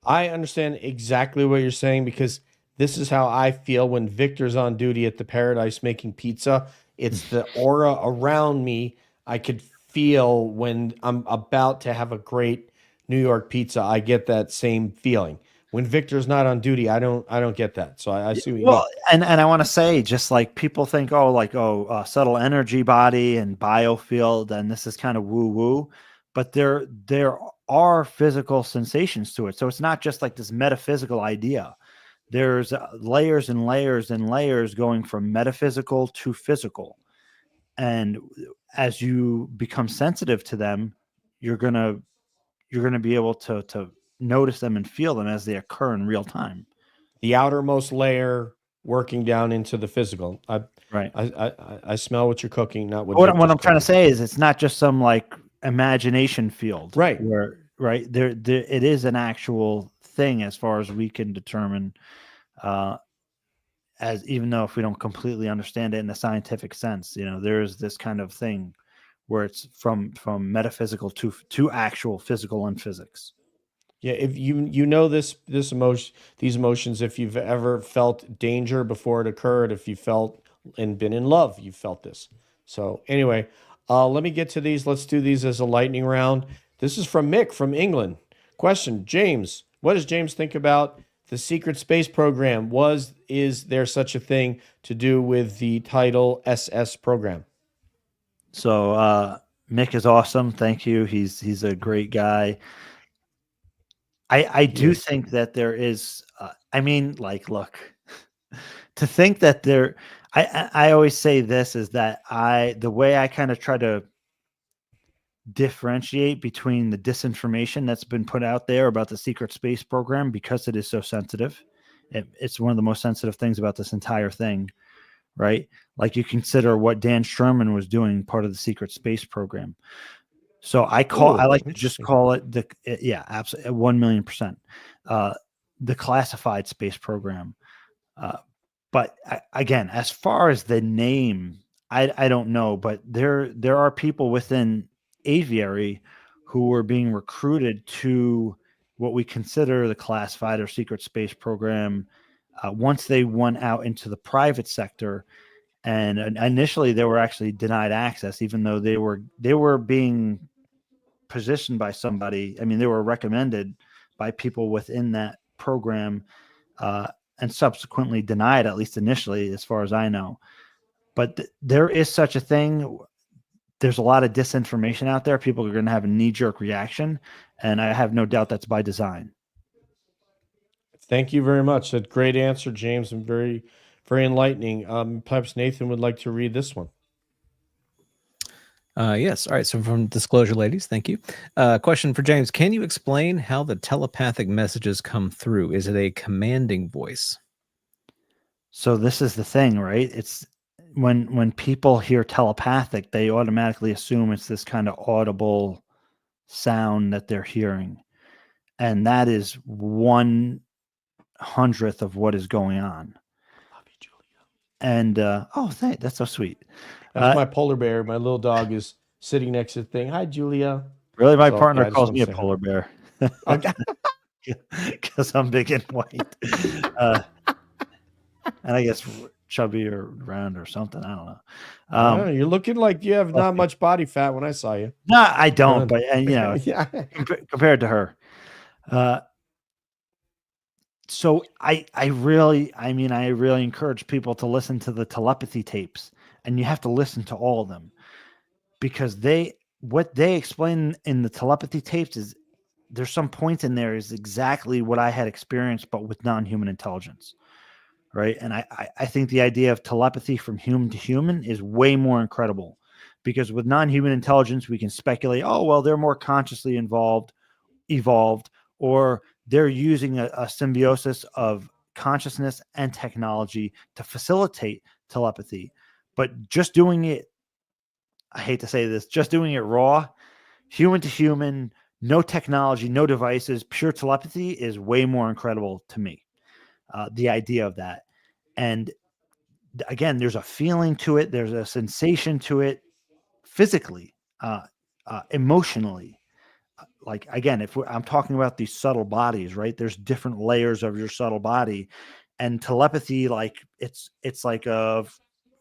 I understand exactly what you're saying because this is how I feel when Victor's on duty at the Paradise making pizza. It's the aura around me. I could feel when I'm about to have a great New York pizza. I get that same feeling. When Victor's not on duty, I don't get that. So I see what you mean. And I want to say, just like people think, subtle energy body and biofield, and this is kind of woo woo, but there are physical sensations to it. So it's not just like this metaphysical idea. There's layers and layers and layers going from metaphysical to physical. And as you become sensitive to them, you're gonna be able to notice them and feel them as they occur in real time. The outermost layer working down into the physical. Right. I smell what you're cooking, not what I'm trying to say is it's not just some like imagination field, right? Where there it is an actual thing as far as we can determine. as even though if we don't completely understand it in a scientific sense, there's this kind of thing where it's from metaphysical to actual physical and physics. Yeah, if this emotion, these emotions, if you've ever felt danger before it occurred, if you felt and been in love, you felt this. So anyway, let me get to these. Let's do these as a lightning round. This is from Mick from England. Question, James, what does James think about the secret space program? Is there such a thing to do with the title SS program? So Mick is awesome. Thank you. He's a great guy. I do think that there is, look, to think that there, I always say this is that the way I kind of try to differentiate between the disinformation that's been put out there about the secret space program, because it is so sensitive. It's one of the most sensitive things about this entire thing, right? Like, you consider what Dan Sherman was doing, part of the secret space program. So I like to just call it absolutely 1,000,000%, the classified space program. But again, as far as the name, I don't know, but there are people within aviary who were being recruited to what we consider the classified or secret space program once they went out into the private sector. And initially they were actually denied access, even though they were being positioned by somebody. I mean, they were recommended by people within that program, and subsequently denied, at least initially, as far as I know. But there is such a thing. There's a lot of disinformation out there. People are going to have a knee-jerk reaction, and I have no doubt that's by design. Thank you very much. A great answer, James, and very, very enlightening. Perhaps Nathan would like to read this one. Yes. All right. So from Disclosure Ladies, thank you. Question for James. Can you explain how the telepathic messages come through? Is it a commanding voice? So this is the thing, right? It's when people hear telepathic, they automatically assume it's this kind of audible sound that they're hearing. And that is 1/100th of what is going on. Love you, Julia. And that's so sweet. That's my polar bear. My little dog is sitting next to the thing. Hi, Julia. Really, my partner calls me a polar bear Okay. because I'm big and white, and I guess chubby or round or something. I don't know. You're looking like you have not much body fat when I saw you. No, I don't. But Yeah. compared to her. So I really encourage people to listen to the telepathy tapes, and you have to listen to all of them, because what they explain in the telepathy tapes is there's some points in there is exactly what I had experienced, but with non-human intelligence. Right. And I think the idea of telepathy from human to human is way more incredible, because with non-human intelligence, we can speculate, oh, well, they're more consciously evolved, or they're using a symbiosis of consciousness and technology to facilitate telepathy. But just doing it, I hate to say this, just doing it raw, human to human, no technology, no devices, pure telepathy is way more incredible to me. The idea of that. And again, there's a feeling to it. There's a sensation to it physically, emotionally. Like, again, I'm talking about these subtle bodies, right? There's different layers of your subtle body, and telepathy, like it's like a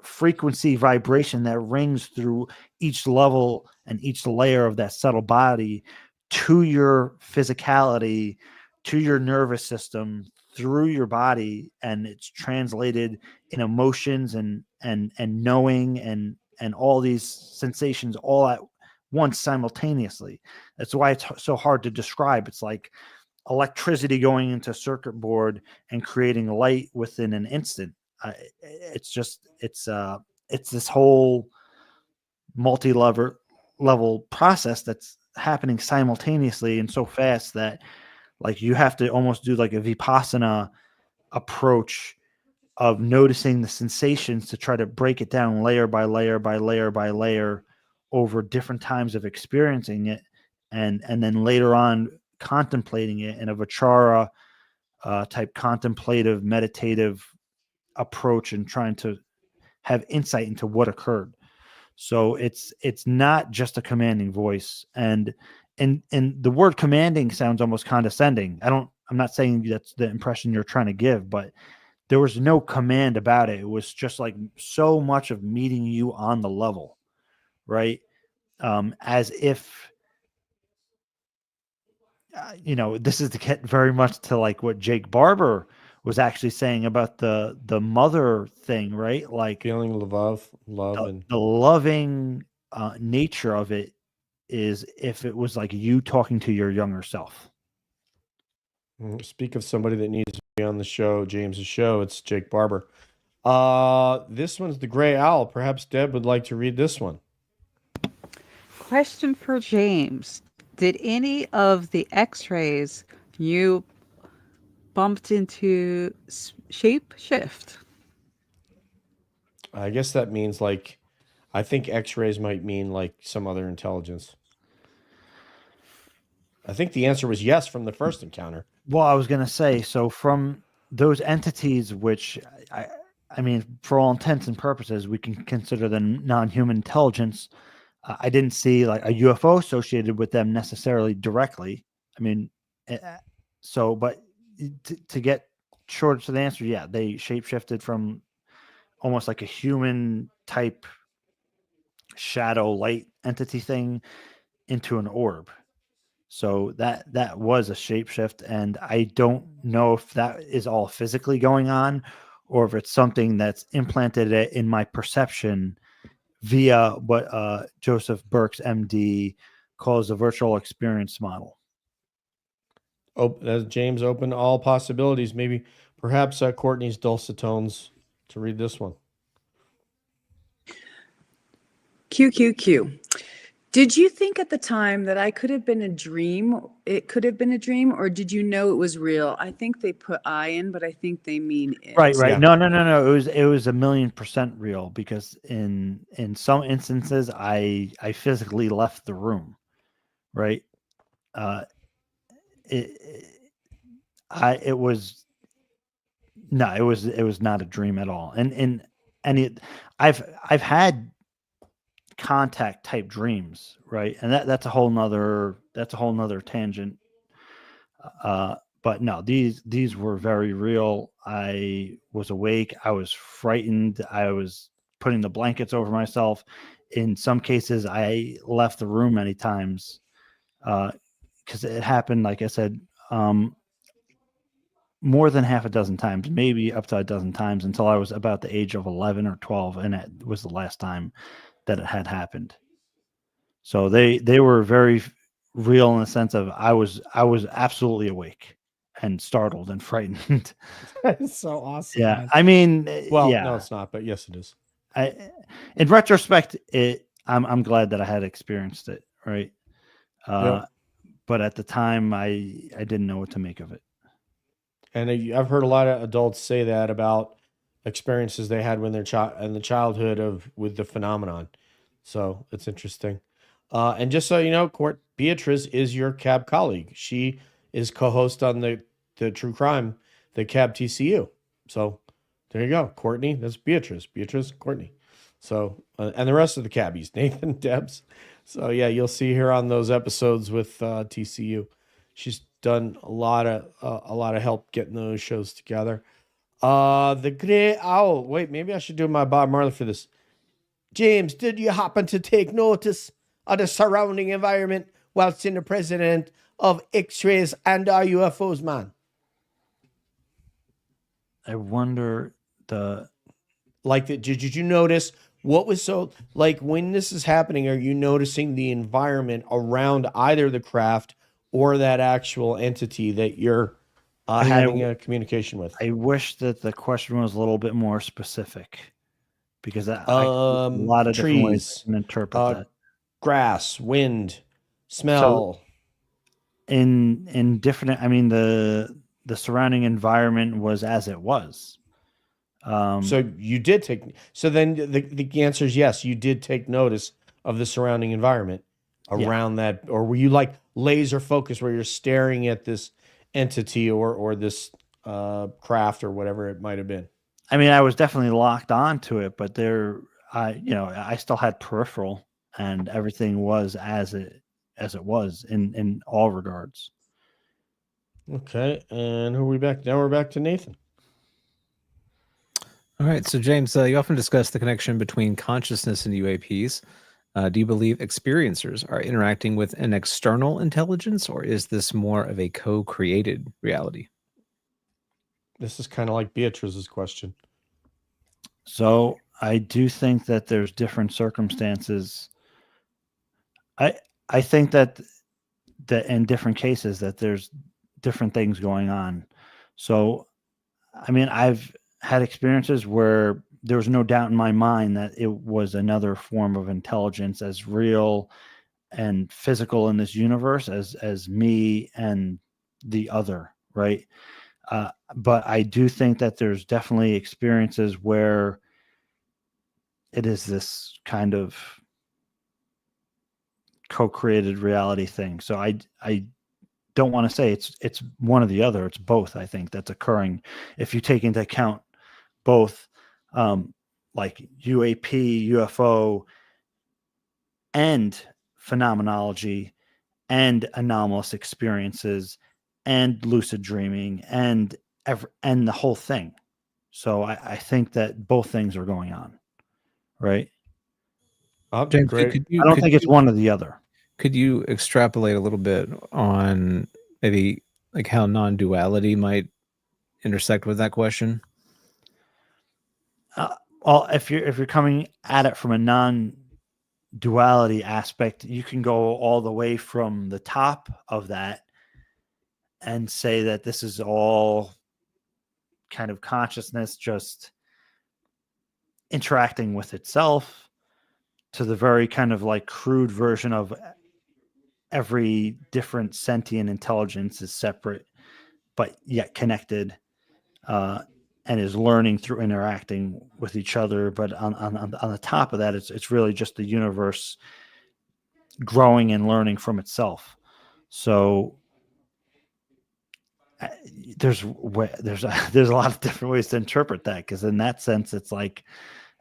frequency vibration that rings through each level and each layer of that subtle body to your physicality, to your nervous system, through your body, and it's translated in emotions and knowing and all these sensations all at once simultaneously. That's why it's so hard to describe. It's like electricity going into a circuit board and creating light within an instant. It's this whole multi-level process that's happening simultaneously and so fast that, like, you have to almost do like a Vipassana approach of noticing the sensations to try to break it down layer by layer by layer by layer over different times of experiencing it, and then later on contemplating it in a vichara type contemplative meditative approach and trying to have insight into what occurred. So it's not just a commanding voice, and the word commanding sounds almost condescending. I'm not saying that's the impression you're trying to give, but there was no command about it. It was just like so much of meeting you on the level, right? As if this is to get very much to like what Jake Barber was actually saying about the mother thing, right? Like feeling love and the loving nature of it is if it was like you talking to your younger self. Speak of somebody that needs to be on the show, James's show, it's Jake Barber. This one's the Gray Owl. Perhaps Deb would like to read this one. Question for James. Did any of the x-rays you bumped into shape shift? I guess that means like, I think x-rays might mean like some other intelligence. I think the answer was yes from the first encounter. Well, I was going to say, so from those entities, which I mean, for all intents and purposes, we can consider them non-human intelligence. I didn't see like a UFO associated with them necessarily directly. I mean, but to get short to the answer, yeah, they shapeshifted from almost like a human type shadow light entity thing into an orb. So that was a shapeshift, and I don't know if that is all physically going on or if it's something that's implanted in my perception via what Joseph Burks, MD, calls a virtual experience model. Oh, as James opened all possibilities. Maybe, perhaps Courtney's dulcet tones to read this one. QQQ. Did you think at the time that I could have been a dream? It could have been a dream, or did you know it was real? I think they put I in, but I think they mean it. Right. Yeah. No. It was 1,000,000% real, because in some instances I physically left the room. Right. It was not a dream at all. I've had contact type dreams, right? And that's a whole nother tangent. But no, these were very real. I was awake. I was frightened. I was putting the blankets over myself. In some cases, I left the room many times because it happened, like I said, more than half a dozen times, maybe up to a dozen times, until I was about the age of 11 or 12, and it was the last time that it had happened. So they were very real in the sense of I was absolutely awake and startled and frightened. That's so awesome. Yeah, Man. I mean, well, yeah. No, it's not, but yes, it is. In retrospect, I'm glad that I had experienced it, right? Yep. But at the time, I didn't know what to make of it. And I've heard a lot of adults say that about experiences they had when they're in the childhood with the phenomenon. So it's interesting. And just so you know, Court, Beatrice is your cab colleague. She is co-host on the True Crime, the Cab TCU. So there you go, Courtney. That's Beatrice, Courtney. So and the rest of the cabbies, Nathan, Debs. So yeah, you'll see her on those episodes with TCU. She's done a lot of help getting those shows together. The Gray Owl. Wait, maybe I should do my Bob Marley for this. James, did you happen to take notice of the surrounding environment whilst in the presence of X-rays and UFOs, man? I wonder did you notice what was so like when this is happening? Are you noticing the environment around either the craft or that actual entity that you're having a communication with? I wish that the question was a little bit more specific, because a lot of trees, different ways to interpret that. Grass, wind, smell. So in different, I mean, the surrounding environment was as it was. So you did take. So then the answer is yes. You did take notice of the surrounding environment around that, or were you like laser focused, where you're staring at this entity or this craft or whatever it might have been? I mean, I was definitely locked on to it, but I still had peripheral, and everything was as it was in all regards. Okay, and who are we back? Now we're back to Nathan. All right, so James, you often discuss the connection between consciousness and UAPs. Do you believe experiencers are interacting with an external intelligence, or is this more of a co-created reality? This is kind of like Beatrice's question. So I do think that there's different circumstances. I think that in different cases that there's different things going on. So, I mean, I've had experiences where there was no doubt in my mind that it was another form of intelligence as real and physical in this universe as me and the other, right? But I do think that there's definitely experiences where it is this kind of co-created reality thing. So I don't want to say it's one or the other. It's both. I think that's occurring if you take into account both, like UAP, UFO, and phenomenology, and anomalous experiences, and lucid dreaming, and the whole thing. So I think that both things are going on, right? James, Great. I don't think it's one or the other. Could you extrapolate a little bit on maybe like how non-duality might intersect with that question? Well, if you're coming at it from a non-duality aspect, you can go all the way from the top of that and say that this is all kind of consciousness just interacting with itself, to the very kind of like crude version of every different sentient intelligence is separate but yet connected, and is learning through interacting with each other. But on the top of that, it's really just the universe growing and learning from itself. So there's a lot of different ways to interpret that, because in that sense, it's like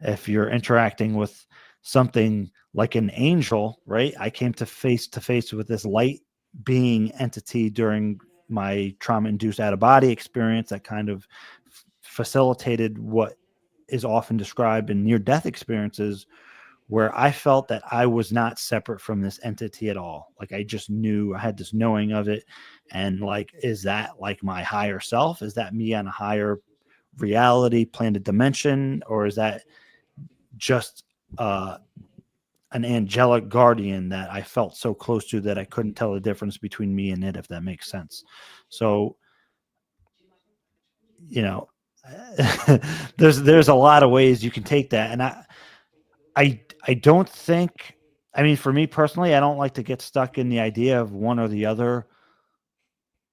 if you're interacting with something like an angel, right? I came to face with this light being entity during my trauma-induced out-of-body experience that kind of facilitated what is often described in near-death experiences, where I felt that I was not separate from this entity at all. Like I just knew, I had this knowing of it. And like, is that like my higher self? Is that me on a higher reality, planet dimension? Or is that just an angelic guardian that I felt so close to that I couldn't tell the difference between me and it, if that makes sense? So, you know, there's a lot of ways you can take that. And I don't think, I mean, for me personally, I don't like to get stuck in the idea of one or the other.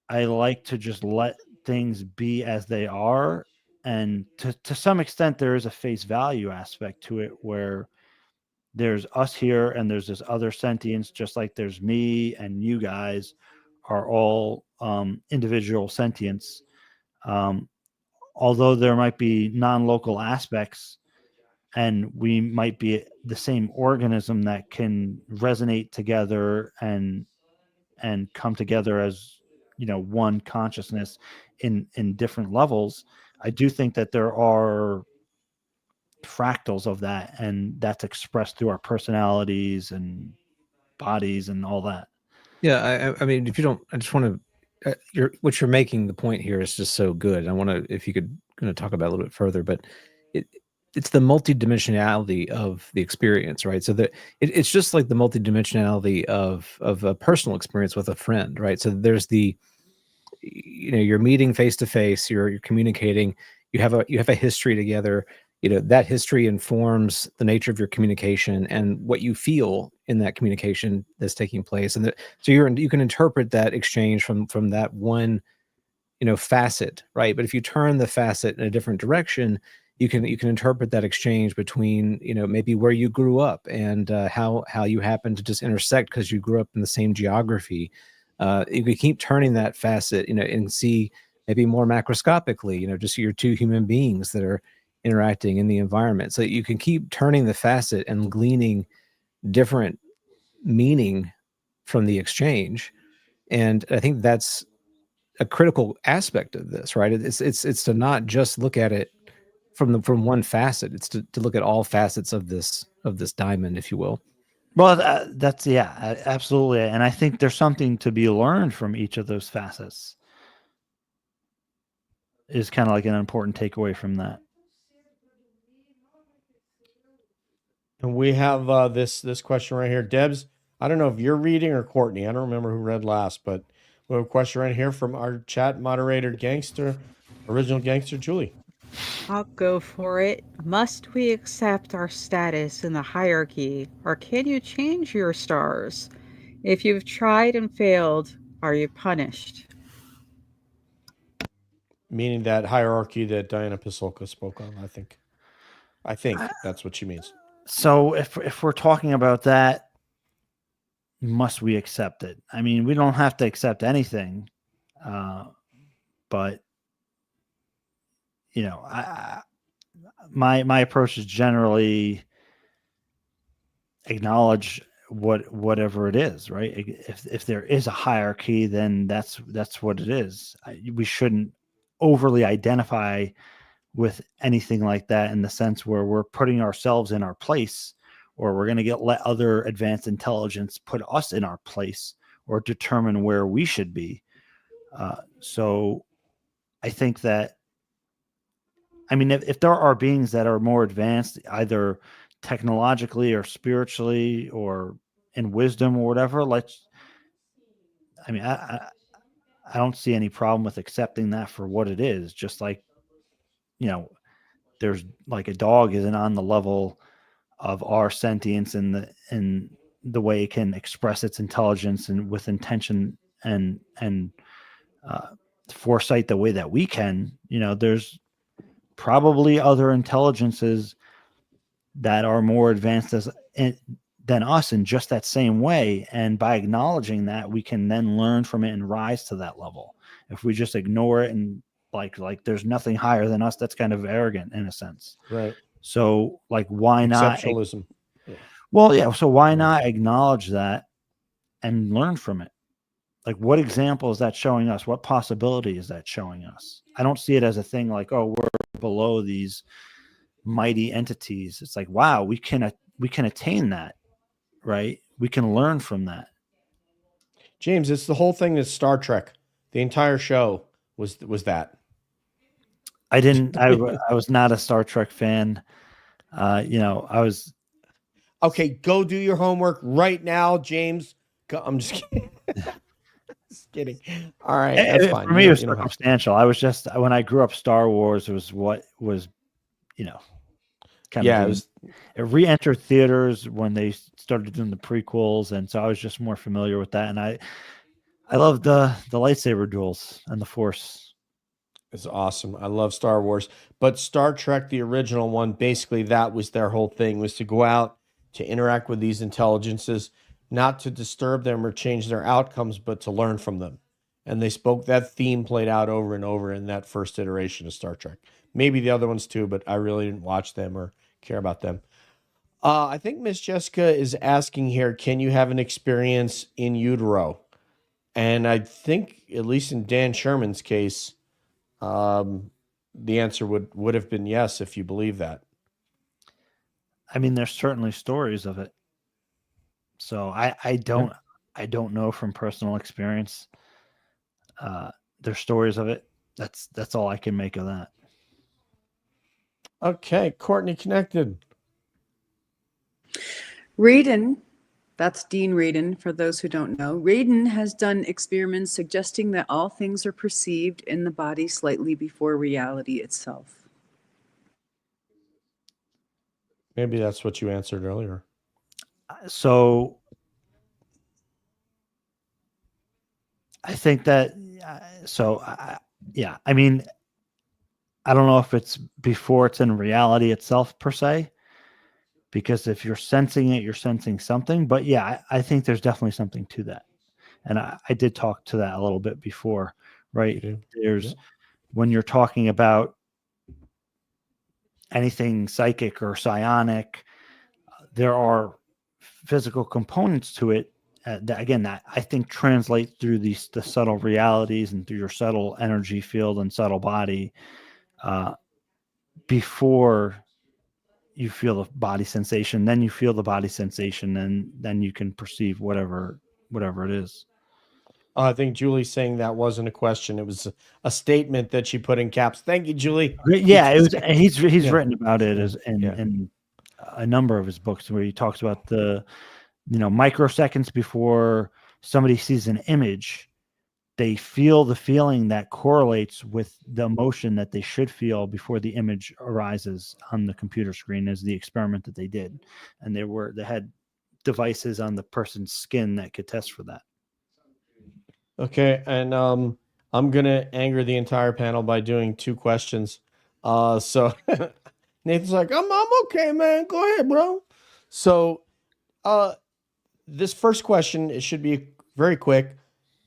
I like to just let things be as they are. And to some extent, there is a face value aspect to it, where there's us here and there's this other sentience, just like there's me and you guys are all individual sentients. Although there might be non-local aspects, and we might be the same organism that can resonate together and come together as, you know, one consciousness in different levels. I do think that there are fractals of that, and that's expressed through our personalities and bodies and all that. Yeah, I mean, if you don't, I just want to, what you're making, the point here is just so good. I want to, if you could kind of talk about it a little bit further, but it's the multidimensionality of the experience, right? So that it's just like the multidimensionality of a personal experience with a friend, right? So there's the, you know, you're meeting face to face, you're communicating, you have a history together. You know, that history informs the nature of your communication and what you feel in that communication that's taking place. And so you can interpret that exchange from that one, you know, facet, right? But if you turn the facet in a different direction, you can interpret that exchange between, you know, maybe where you grew up and how you happen to just intersect because you grew up in the same geography. You can keep turning that facet, you know, and see maybe more macroscopically, you know, just your two human beings that are interacting in the environment. So you can keep turning the facet and gleaning different meaning from the exchange. And I think that's a critical aspect of this, right? It's to not just look at it from one facet. It's to look at all facets of this diamond, if you will. Well, that's absolutely. And I think there's something to be learned from each of those facets. Is kind of like an important takeaway from that. And we have this question right here. Debs, I don't know if you're reading or Courtney. I don't remember who read last, but we have a question right here from our chat moderator, original gangster, Julie. I'll go for it. Must we accept our status in the hierarchy, or can you change your stars? If you've tried and failed, are you punished? Meaning that hierarchy that Diana Pasolka spoke on, I think that's what she means. So if we're talking about that, must we accept it? I mean, we don't have to accept anything, but my approach is generally acknowledge whatever it is, right? If there is a hierarchy, then that's what it is. We shouldn't overly identify with anything like that in the sense where we're putting ourselves in our place, or we're going to let other advanced intelligence put us in our place or determine where we should be. So I think that, I mean, if there are beings that are more advanced, either technologically or spiritually or in wisdom or whatever, I don't see any problem with accepting that for what it is. Just like, there's like a dog isn't on the level of our sentience and the way it can express its intelligence and with intention and foresight the way that we can. There's probably other intelligences that are more advanced than us in just that same way, and by acknowledging that, we can then learn from it and rise to that level. If we just ignore it and like there's nothing higher than us, that's kind of arrogant in a sense, right? So why not exceptionalism? Well, yeah, so why not acknowledge that and learn from it? Like, what example is that showing us? What possibility is that showing us? I don't see it as a thing like, oh, we're below these mighty entities. It's like, wow, we can attain that, right? We can learn from that. James, it's the whole thing is Star Trek. The entire show was that. I was not a Star Trek fan. I was. Okay, go do your homework right now, James. I'm just kidding. Just kidding. All right, that's fine. For me, it was circumstantial. I was just, when I grew up, Star Wars was what was, kind of. It re-entered theaters when they started doing the prequels, and so I was just more familiar with that. And I love the lightsaber duels and the Force. It's awesome. I love Star Wars, but Star Trek, the original one, basically that was their whole thing, was to go out to interact with these intelligences, not to disturb them or change their outcomes, but to learn from them. And that theme played out over and over in that first iteration of Star Trek. Maybe the other ones too, but I really didn't watch them or care about them. I think Miss Jessica is asking here, can you have an experience in utero? And I think, at least in Dan Sherman's case, the answer would have been yes, if you believe that. I mean, there's certainly stories of it. So I don't know from personal experience. There's stories of it. That's all I can make of that. Okay, Courtney connected. Radin, that's Dean Radin, for those who don't know. Radin has done experiments suggesting that all things are perceived in the body slightly before reality itself. Maybe that's what you answered earlier. So I think that, I mean, I don't know if it's before it's in reality itself per se, because if you're sensing it, you're sensing something. But yeah, I think there's definitely something to that. And I did talk to that a little bit before, right? When you're talking about anything psychic or psionic. There are physical components to it that I think translate through the subtle realities and through your subtle energy field and subtle body before you feel the body sensation. Then you feel the body sensation, and then you can perceive whatever it is. I think Julie's saying that wasn't a question. It was a statement that she put in caps. Thank you, Julie. Yeah, it was. He's written about it in a number of his books where he talks about the microseconds before somebody sees an image, they feel the feeling that correlates with the emotion that they should feel before the image arises on the computer screen, is the experiment that they did. And they had devices on the person's skin that could test for that. Okay, and I'm gonna anger the entire panel by doing 2 questions. So Nathan's like, I'm okay, man. Go ahead, bro. So this first question, it should be very quick.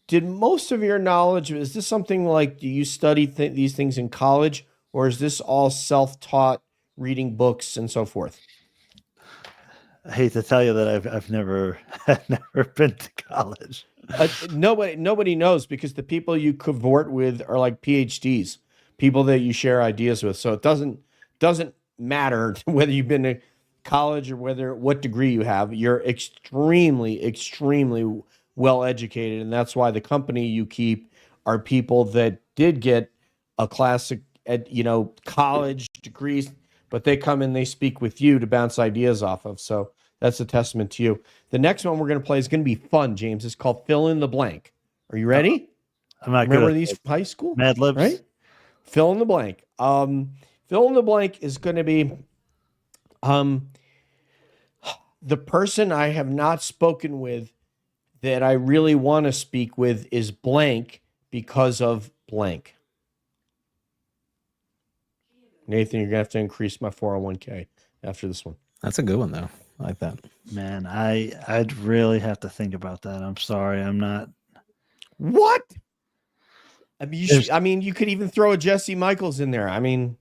Did most of your knowledge, is this something like, do you study these things in college, or is this all self-taught, reading books and so forth? I hate to tell you that I've never been to college. Nobody knows, because the people you cavort with are like PhDs, people that you share ideas with. So it doesn't matter whether you've been to college or what degree you have. You're extremely, extremely well educated, and that's why the company you keep are people that did get a classic, college degrees, but they come and they speak with you to bounce ideas off of. So that's a testament to you. The next one we're going to play is going to be fun, James. It's called Fill in the Blank. Are you ready? I'm not Remember good at these high school? Mad Libs. Right? Fill in the blank. Fill in the blank is going to be the person I have not spoken with that I really want to speak with is blank because of blank. Nathan, you're going to have to increase my 401k after this one. That's a good one, though. I like that. Man, I'd really have to think about that. I'm sorry. I'm not. What? I mean, you could even throw a Jesse Michaels in there. I mean,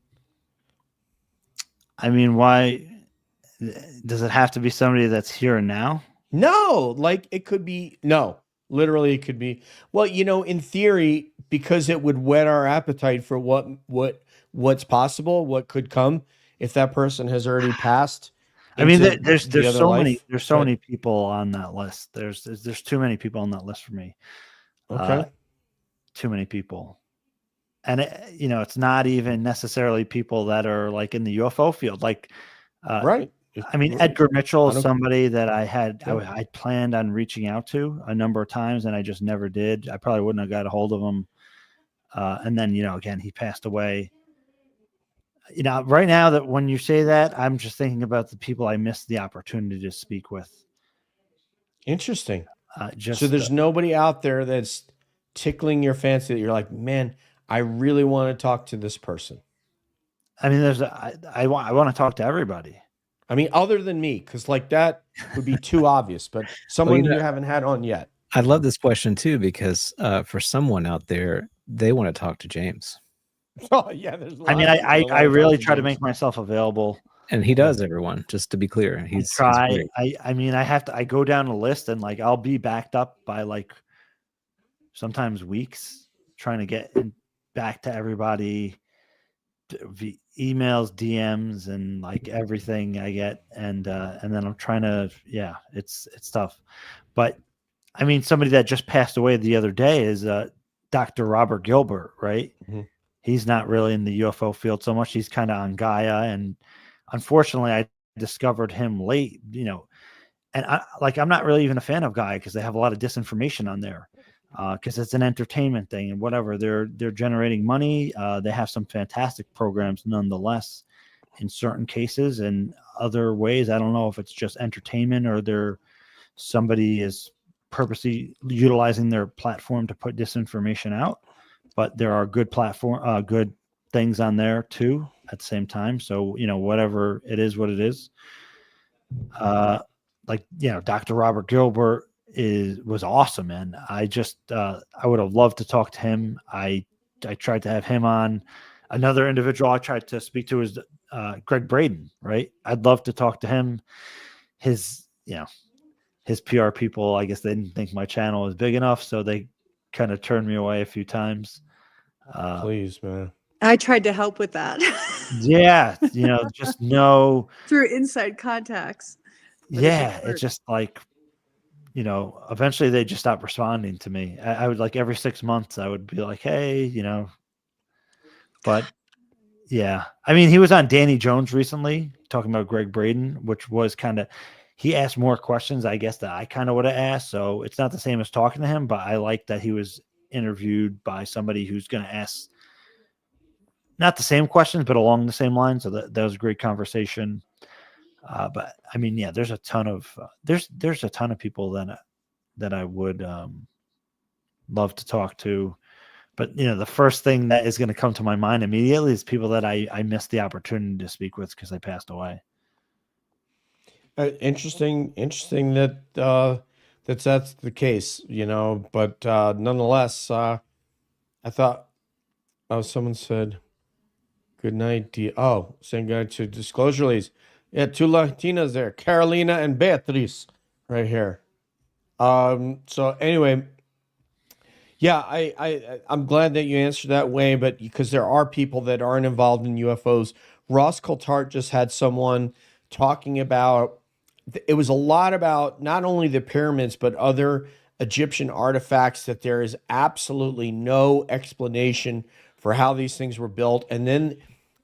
why does it have to be somebody that's here and now? No, like it could be, literally it could be. Well, in theory, because it would whet our appetite for what's possible, what could come if that person has already passed. There's so many people on that list. There's too many people on that list for me. Okay. Too many people. And it's not even necessarily people that are like in the UFO field. Like, right. Edgar Mitchell is somebody that I planned on reaching out to a number of times, and I just never did. I probably wouldn't have got a hold of him. And then, again, he passed away. Right now, that when you say that, I'm just thinking about the people I missed the opportunity to speak with. Interesting. So there's nobody out there that's tickling your fancy that you're like, man, I really want to talk to this person. I want to talk to everybody. Other than me, because like that would be too obvious, but someone you haven't had on yet. I love this question too, because for someone out there, they want to talk to James. Oh yeah, there's. I really try to make myself available, and he does. Everyone, just to be clear, he's great. I go down a list, and like I'll be backed up by like sometimes weeks trying to get back to everybody, emails, DMs, and like everything I get, and then I'm trying to, it's tough. But somebody that just passed away the other day is Dr. Robert Gilbert, right? Mm-hmm. He's not really in the UFO field so much. He's kind of on Gaia, and unfortunately, I discovered him late. And I'm not really even a fan of Gaia because they have a lot of disinformation on there. Because it's an entertainment thing and whatever. They're generating money. They have some fantastic programs nonetheless in certain cases, and other ways I don't know if it's just entertainment or somebody is purposely utilizing their platform to put disinformation out. But there are good good things on there too at the same time. So whatever it is, what it is. Dr. Robert Gilbert was awesome, and I would have loved to talk to him. I tried to have him on Another individual I tried to speak to is Greg Braden, right? I'd love to talk to him. His PR people, I guess they didn't think my channel was big enough, so they kind of turned me away a few times. Please, man. I tried to help with that. Yeah, just know through inside contacts. Yeah, it's just like, eventually they just stopped responding to me. I would like every 6 months I would be like, hey, but yeah, I mean, he was on Danny Jones recently talking about Greg Braden, which was he asked more questions, I guess, that I kind of would have asked. So it's not the same as talking to him, but I like that he was interviewed by somebody who's going to ask not the same questions, but along the same lines. So that was a great conversation. But I mean, yeah, there's a ton of there's a ton of people that I would love to talk to. But the first thing that is going to come to my mind immediately is people that I missed the opportunity to speak with because they passed away. Interesting that that's the case, but nonetheless, I thought, someone said good night. Saying good night to Disclosure Ladies. Yeah, two Latinas there, Carolina and Beatriz, right here. So anyway, yeah, I'm glad that you answered that way, but because there are people that aren't involved in UFOs. Ross Coulthart just had someone talking about, it was a lot about not only the pyramids, but other Egyptian artifacts that there is absolutely no explanation for how these things were built. And then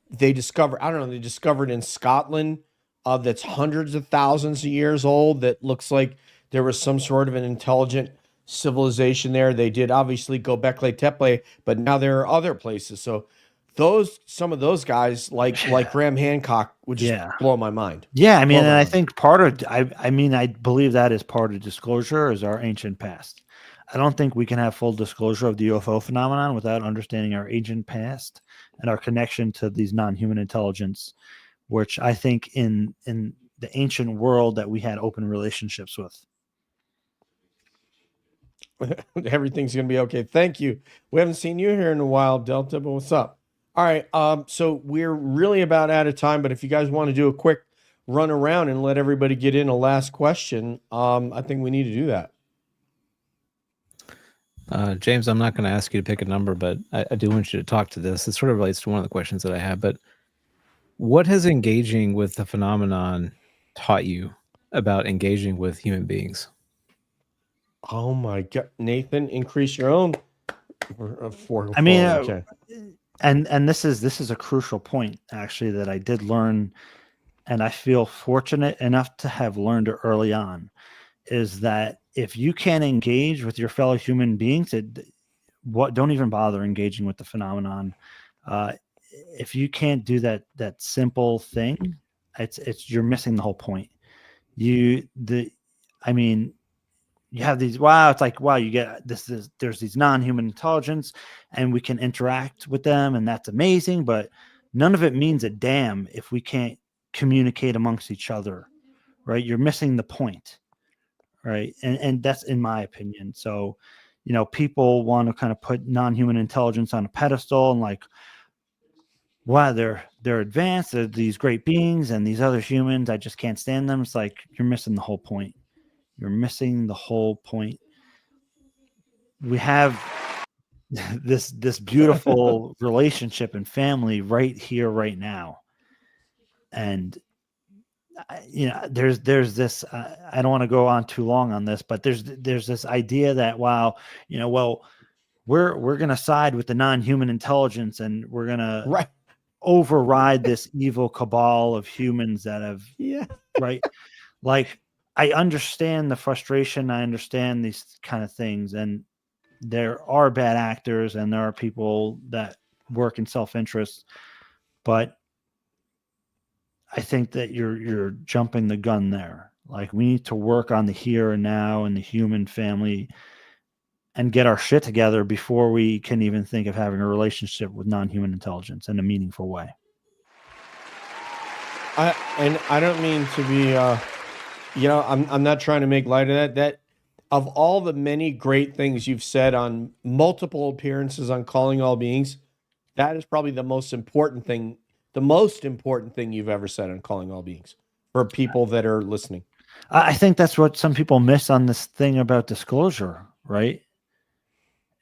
they discovered in Scotland that's hundreds of thousands of years old that looks like there was some sort of an intelligent civilization there. They did obviously Göbekli Tepe, but now there are other places. So some of those guys like Graham Hancock would just blow my mind. Yeah, I mean, and I think I believe that is part of disclosure is our ancient past. I don't think we can have full disclosure of the UFO phenomenon without understanding our ancient past and our connection to these non-human intelligence, which I think in the ancient world that we had open relationships with. Everything's going to be okay. Thank you. We haven't seen you here in a while, Delta, but what's up? All right. So we're really about out of time, but if you guys want to do a quick run around and let everybody get in a last question, I think we need to do that. James, I'm not going to ask you to pick a number, but I do want you to talk to this. It sort of relates to one of the questions that I have, but what has engaging with the phenomenon taught you about engaging with human beings? Oh my God, Nathan, increase your own. I mean, and this is a crucial point actually that I did learn, and I feel fortunate enough to have learned it early on, is that if you can't engage with your fellow human beings, don't even bother engaging with the phenomenon. If you can't do that simple thing, you're missing the whole point. You have these, it's like, wow, you get there's these non-human intelligence and we can interact with them and that's amazing, but none of it means a damn if we can't communicate amongst each other, right? You're missing the point, right? And that's in my opinion. So, people want to kind of put non-human intelligence on a pedestal and like, wow, they're advanced, they're these great beings and these other humans, I just can't stand them. It's like, you're missing the whole point. You're missing the whole point. We have this beautiful relationship and family right here, right now. And there's this. I don't want to go on too long on this, but there's this idea that we're gonna side with the non-human intelligence and we're gonna override this evil cabal of humans that have right, like. I understand the frustration. I understand these kind of things. And there are bad actors and there are people that work in self-interest. But I think that you're jumping the gun there. Like, we need to work on the here and now and the human family and get our shit together before we can even think of having a relationship with non-human intelligence in a meaningful way. I don't mean to be... I'm not trying to make light of that. That of all the many great things you've said on multiple appearances on Calling All Beings, That is probably the most important thing you've ever said on Calling All Beings for people that are listening. I think that's what some people miss on this thing about disclosure, right?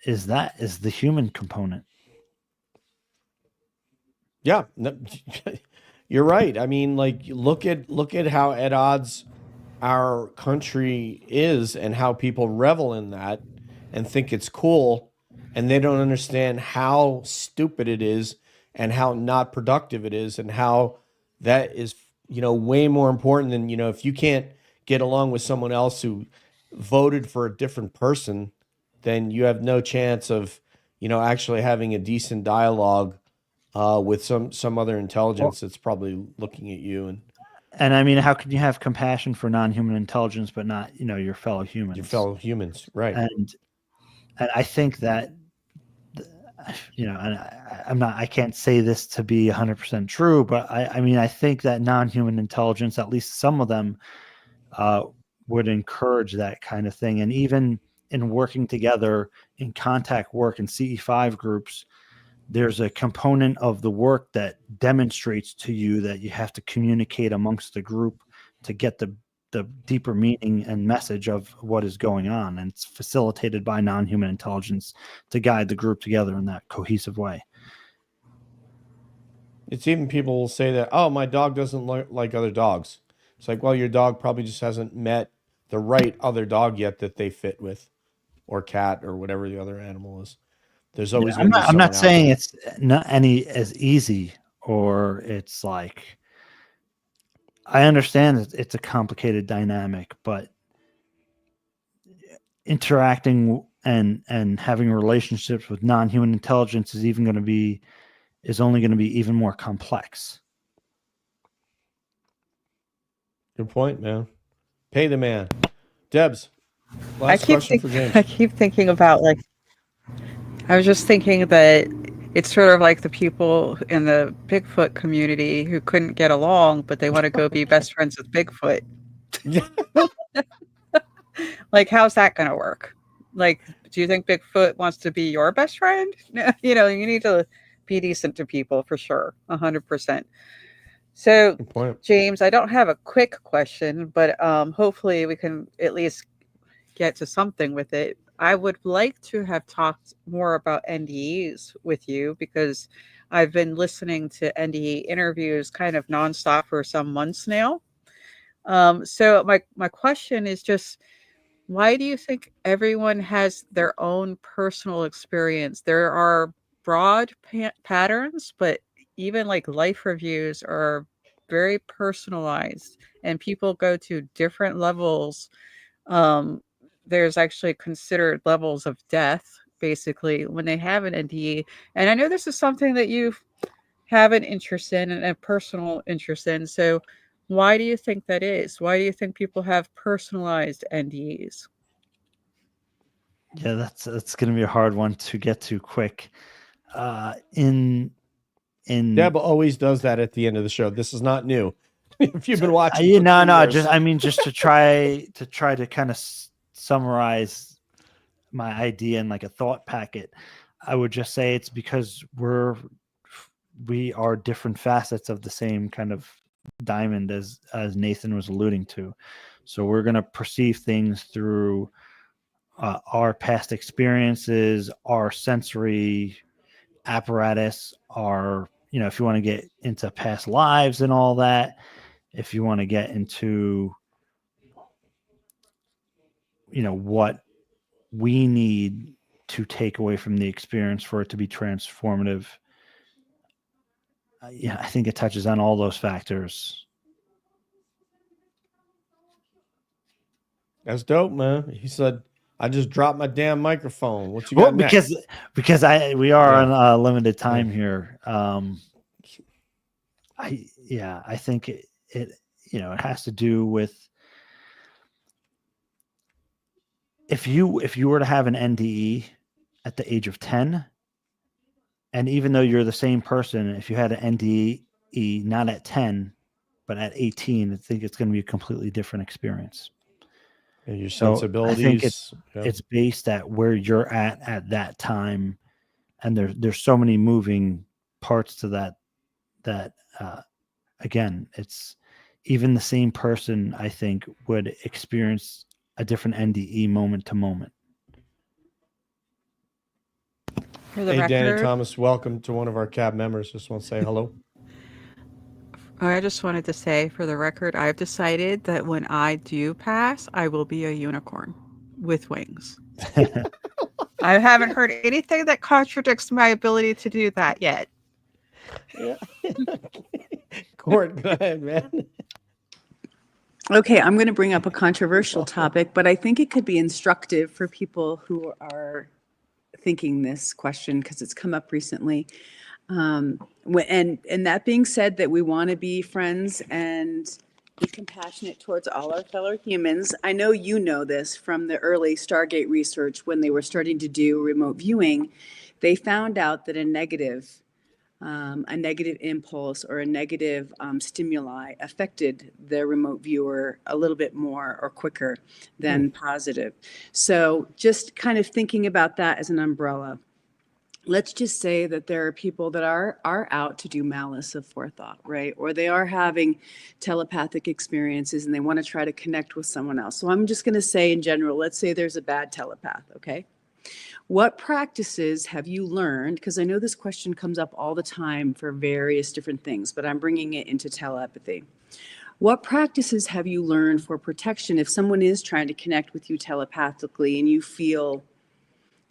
Is the human component. Yeah, you're right. I mean, like, look at how at odds our country is and how people revel in that and think it's cool, and they don't understand how stupid it is and how not productive it is and how that is, way more important than, if you can't get along with someone else who voted for a different person, then you have no chance of, actually having a decent dialogue with some other intelligence that's probably looking at you. And I mean, how can you have compassion for non-human intelligence but not, your fellow humans? Your fellow humans, right? And I think that, and I can't say this to be 100% true, but I mean, I think that non-human intelligence, at least some of them, would encourage that kind of thing. And even in working together in contact work and CE5 groups, there's a component of the work that demonstrates to you that you have to communicate amongst the group to get the deeper meaning and message of what is going on. And it's facilitated by non-human intelligence to guide the group together in that cohesive way. It's even people will say that, oh, my dog doesn't like other dogs. It's like, well, your dog probably just hasn't met the right other dog yet that they fit with, or cat, or whatever the other animal is. There's always going to be someone. I'm not saying there. It's not any as easy, or it's like, I understand that it's a complicated dynamic, but interacting and having relationships with non-human intelligence is only going to be even more complex. Good point, man. Pay the man. Debs, last question for James. I keep thinking about, like, I was just thinking that it's sort of like the people in the Bigfoot community who couldn't get along, but they want to go be best friends with Bigfoot. Like, how's that going to work? Like, do you think Bigfoot wants to be your best friend? You need to be decent to people for sure. 100%. So, James, I don't have a quick question, but hopefully we can at least get to something with it. I would like to have talked more about NDEs with you, because I've been listening to NDE interviews kind of nonstop for some months now. So my question is just, why do you think everyone has their own personal experience? There are broad patterns, but even like life reviews are very personalized, and people go to different levels. There's actually considered levels of death, basically, when they have an NDE. And I know this is something that you have an interest in and a personal interest in. So why do you think that is? Why do you think people have personalized NDEs? Yeah, that's going to be a hard one to get to quick. Deb always does that at the end of the show. This is not new. If you've been watching, just to try to kind of summarize my idea in like a thought packet, I would just say it's because we are different facets of the same kind of diamond, as Nathan was alluding to. So we're going to perceive things through our past experiences, our sensory apparatus, our, if you want to get into past lives and all that, if you want to get into, what we need to take away from the experience for it to be transformative. I think it touches on all those factors. That's dope, man. He said, I just dropped my damn microphone. What you got next? Because we are on limited time here. I think it has to do with, if you were to have an NDE at the age of 10, and even though you're the same person, if you had an NDE not at 10 but at 18, I think it's going to be a completely different experience. And your sensibilities. I think it's based at where you're at that time, and there's so many moving parts to that again, it's even the same person, I think, would experience a different NDE moment to moment. For the Hey, record, Danny Thomas, welcome to one of our cab members. Just want to say hello. I just wanted to say, for the record, I've decided that when I do pass, I will be a unicorn with wings. I haven't heard anything that contradicts my ability to do that yet. Yeah. Court, go ahead, man. Okay, I'm going to bring up a controversial topic, but I think it could be instructive for people who are thinking this question because it's come up recently. And that being said, that we want to be friends and be compassionate towards all our fellow humans. I know you know this from the early Stargate research when they were starting to do remote viewing. They found out that a negative impulse or a negative stimuli affected the remote viewer a little bit more or quicker than positive. So just kind of thinking about that as an umbrella. Let's just say that there are people that are out to do malice of forethought, right? Or they are having telepathic experiences and they want to try to connect with someone else. So I'm just going to say in general, let's say there's a bad telepath, okay? What practices have you learned? Because I know this question comes up all the time for various different things, but I'm bringing it into telepathy. What practices have you learned for protection if someone is trying to connect with you telepathically and you feel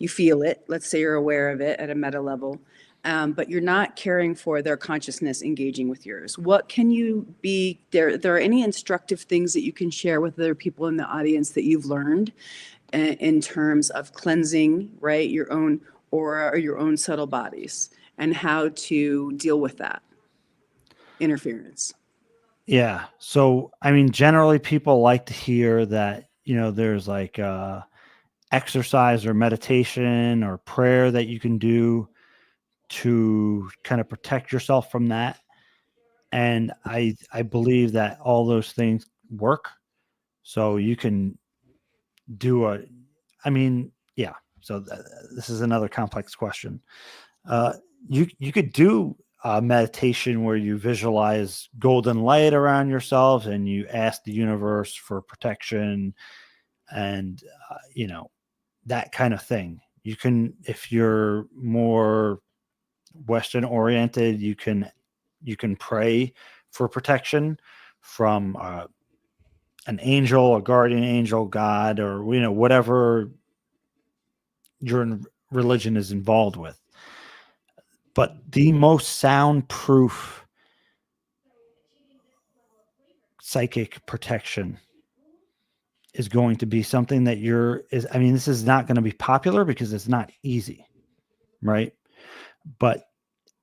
it, let's say you're aware of it at a meta level, but you're not caring for their consciousness engaging with yours? What can you be, there are any instructive things that you can share with other people in the audience that you've learned in terms of cleansing, right, your own aura or your own subtle bodies and how to deal with that interference? Yeah. So, I mean, generally people like to hear that, there's like exercise or meditation or prayer that you can do to kind of protect yourself from that. And I believe that all those things work. So you can do yeah. So this is another complex question. You could do meditation where you visualize golden light around yourselves and you ask the universe for protection and, that kind of thing. You can, if you're more Western oriented, you can pray for protection from an angel, a guardian angel, God, or whatever your religion is involved with. But the most soundproof psychic protection is going to be something that this is not going to be popular because it's not easy, right? But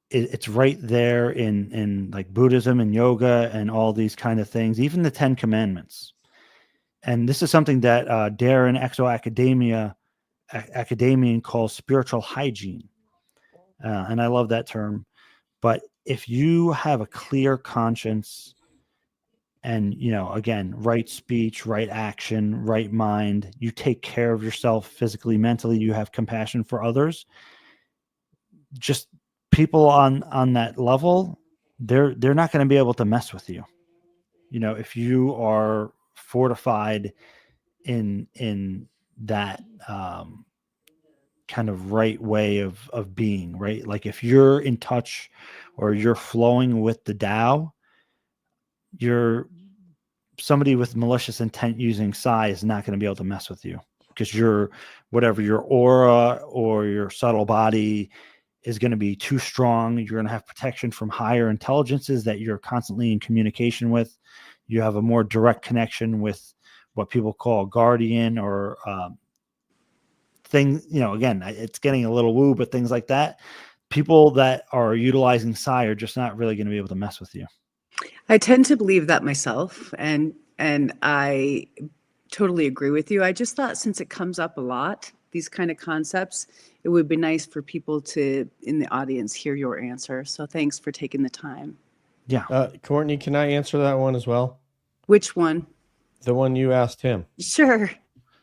it's right there in like Buddhism and yoga and all these kind of things, even the 10 Commandments. And this is something that Darren Academian calls spiritual hygiene. And I love that term. But if you have a clear conscience and, again, right speech, right action, right mind, you take care of yourself physically, mentally, you have compassion for others, just people on that level, they're not going to be able to mess with you. If you are fortified in that kind of right way of being, right? Like if you're in touch or you're flowing with the Tao, you're somebody with malicious intent using psi is not going to be able to mess with you because your aura or your subtle body is going to be too strong. You're going to have protection from higher intelligences that you're constantly in communication with. You have a more direct connection with what people call a guardian or thing. Again, it's getting a little woo, but things like that. People that are utilizing psi are just not really going to be able to mess with you. I tend to believe that myself, and I totally agree with you. I just thought since it comes up a lot, these kind of concepts, it would be nice for people to, in the audience, hear your answer. So thanks for taking the time. Yeah. Courtney, can I answer that one as well? Which one? The one you asked him. Sure.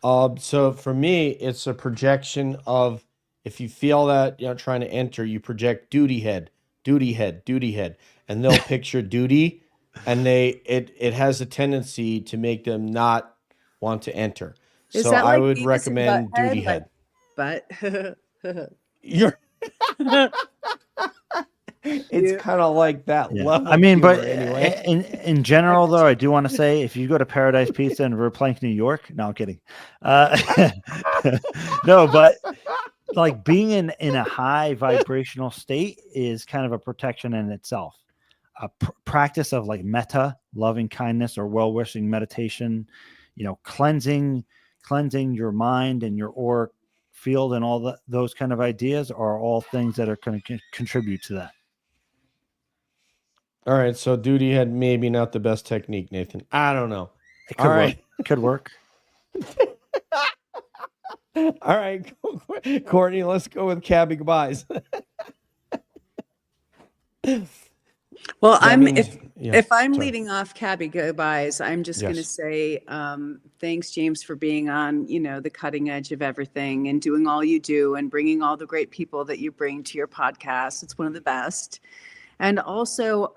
So for me, it's a projection of If you feel that trying to enter, you project duty head, duty head, duty head, and they'll picture duty, and it has a tendency to make them not want to enter. Is So that I like would Beavis and recommend Butthead? duty head. But You're it's kind of like that level. I mean, but anyway, in general, though, I do want to say if you go to Paradise Pizza in Verplank, New York, no, I'm kidding. No, but like being in a high vibrational state is kind of a protection in itself. A practice of like metta, loving kindness, or well-wishing meditation, cleansing your mind and your auric field, and all those kind of ideas are all things that are going to contribute to that. all right. So duty head, maybe not the best technique, Nathan. I don't know. It could work. Could work. All right, Courtney, let's go with Cabby goodbyes. well, Yes. if I'm Sorry. leading off Cabby goodbyes, I'm just going to Yes. say thanks, James, for being on the cutting edge of everything and doing all you do and bringing all the great people that you bring to your podcast. It's one of the best. And also,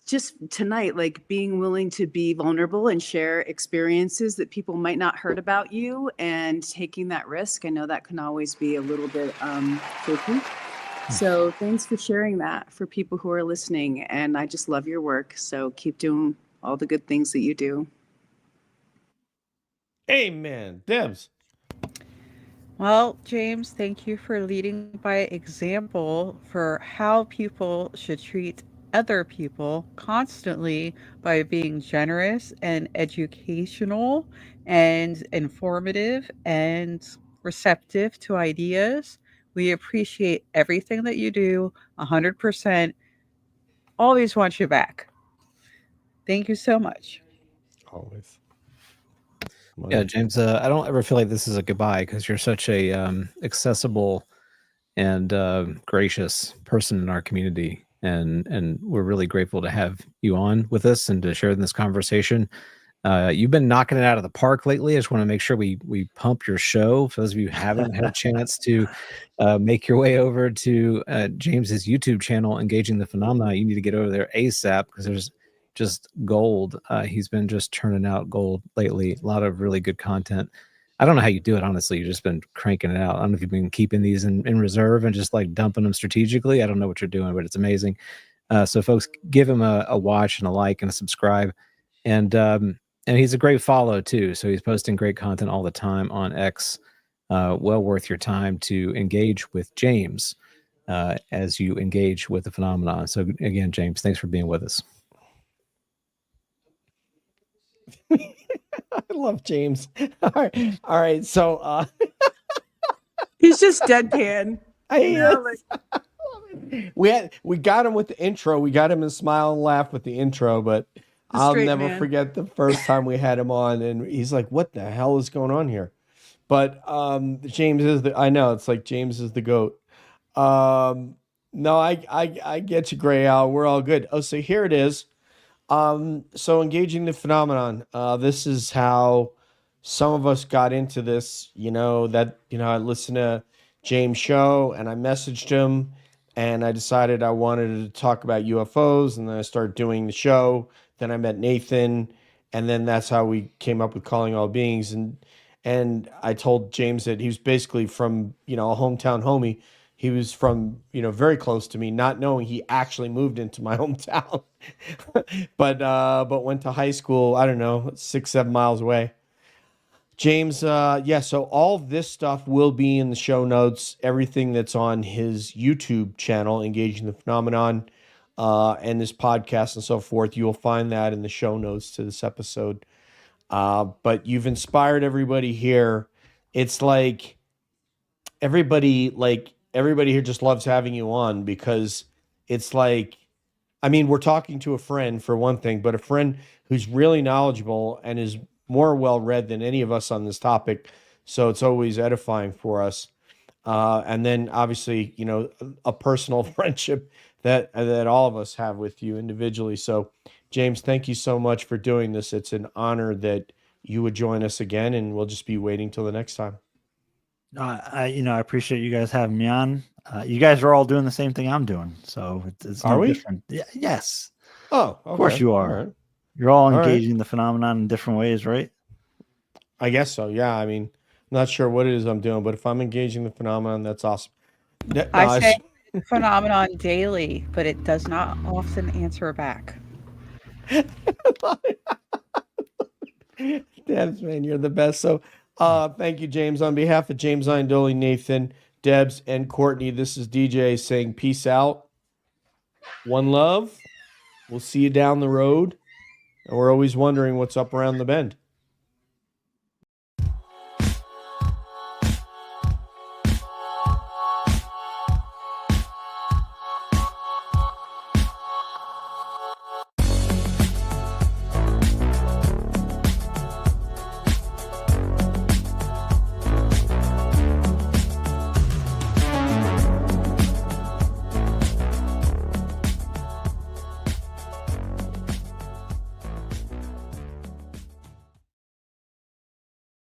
just tonight, like being willing to be vulnerable and share experiences that people might not heard about you, and taking that risk. I know that can always be a little bit tricky. So thanks for sharing that for people who are listening. And I just love your work. So keep doing all the good things that you do. Amen. Debs. Well, James, thank you for leading by example for how people should treat other people constantly by being generous and educational and informative and receptive to ideas. We appreciate everything that you do 100%. Always want you back. Thank you so much. Always. Yeah, James, I don't ever feel like this is a goodbye because you're such a accessible and gracious person in our community, and we're really grateful to have you on with us and to share in this conversation. You've been knocking it out of the park lately. I just want to make sure we pump your show. For those of you who haven't had a chance to make your way over to James's YouTube channel, Engaging the Phenomena, you need to get over there ASAP because there's just gold. He's been just turning out gold lately. A lot of really good content. I don't know how you do it, honestly. You've just been cranking it out. I don't know if you've been keeping these in reserve and just like dumping them strategically. I don't know what you're doing, but it's amazing. So folks, give him a watch and a like and a subscribe. And he's a great follow too. So he's posting great content all the time on X. Well worth your time to engage with James as you engage with the phenomenon. So again, James, thanks for being with us. I love James. All right. So He's just deadpan. We got him with the intro. We got him to smile and laugh with the intro, but I'll never forget the first time we had him on, and he's like, "What the hell is going on here?" But James is I know it's like James is the GOAT. No, I get you, Gray Owl. We're all good. Oh, so here it is. So engaging the phenomenon. This is how some of us got into this. I listened to James' show and I messaged him, and I decided I wanted to talk about UFOs, and then I started doing the show. Then I met Nathan, and then that's how we came up with Calling All Beings. And I told James that he was basically from, a hometown homie. He was from, very close to me, not knowing he actually moved into my hometown, but went to high school, I don't know, 6-7 miles away. James, so all of this stuff will be in the show notes, everything that's on his YouTube channel, Engaging the Phenomenon, and this podcast and so forth. You will find that in the show notes to this episode. But you've inspired everybody here. It's like everybody here just loves having you on, because it's like, we're talking to a friend for one thing, but a friend who's really knowledgeable and is more well-read than any of us on this topic. So it's always edifying for us. And then obviously, a personal friendship that all of us have with you individually. So James, thank you so much for doing this. It's an honor that you would join us again, and we'll just be waiting till the next time. I appreciate you guys having me on. You guys are all doing the same thing I'm doing, so it's Are no we? different. Yeah, yes, Oh, okay. of course you are. All right. You're all All right. engaging the phenomenon in different ways, right? I guess so. Yeah. I mean, I'm not sure what it is I'm doing, but if I'm engaging the phenomenon, that's awesome. I say phenomenon daily, but it does not often answer back. Debs, man, you're the best. So, thank you, James. On behalf of James Iandoli, Nathan, Debs, and Courtney, this is DJ saying peace out. One love. We'll see you down the road. And we're always wondering what's up around the bend.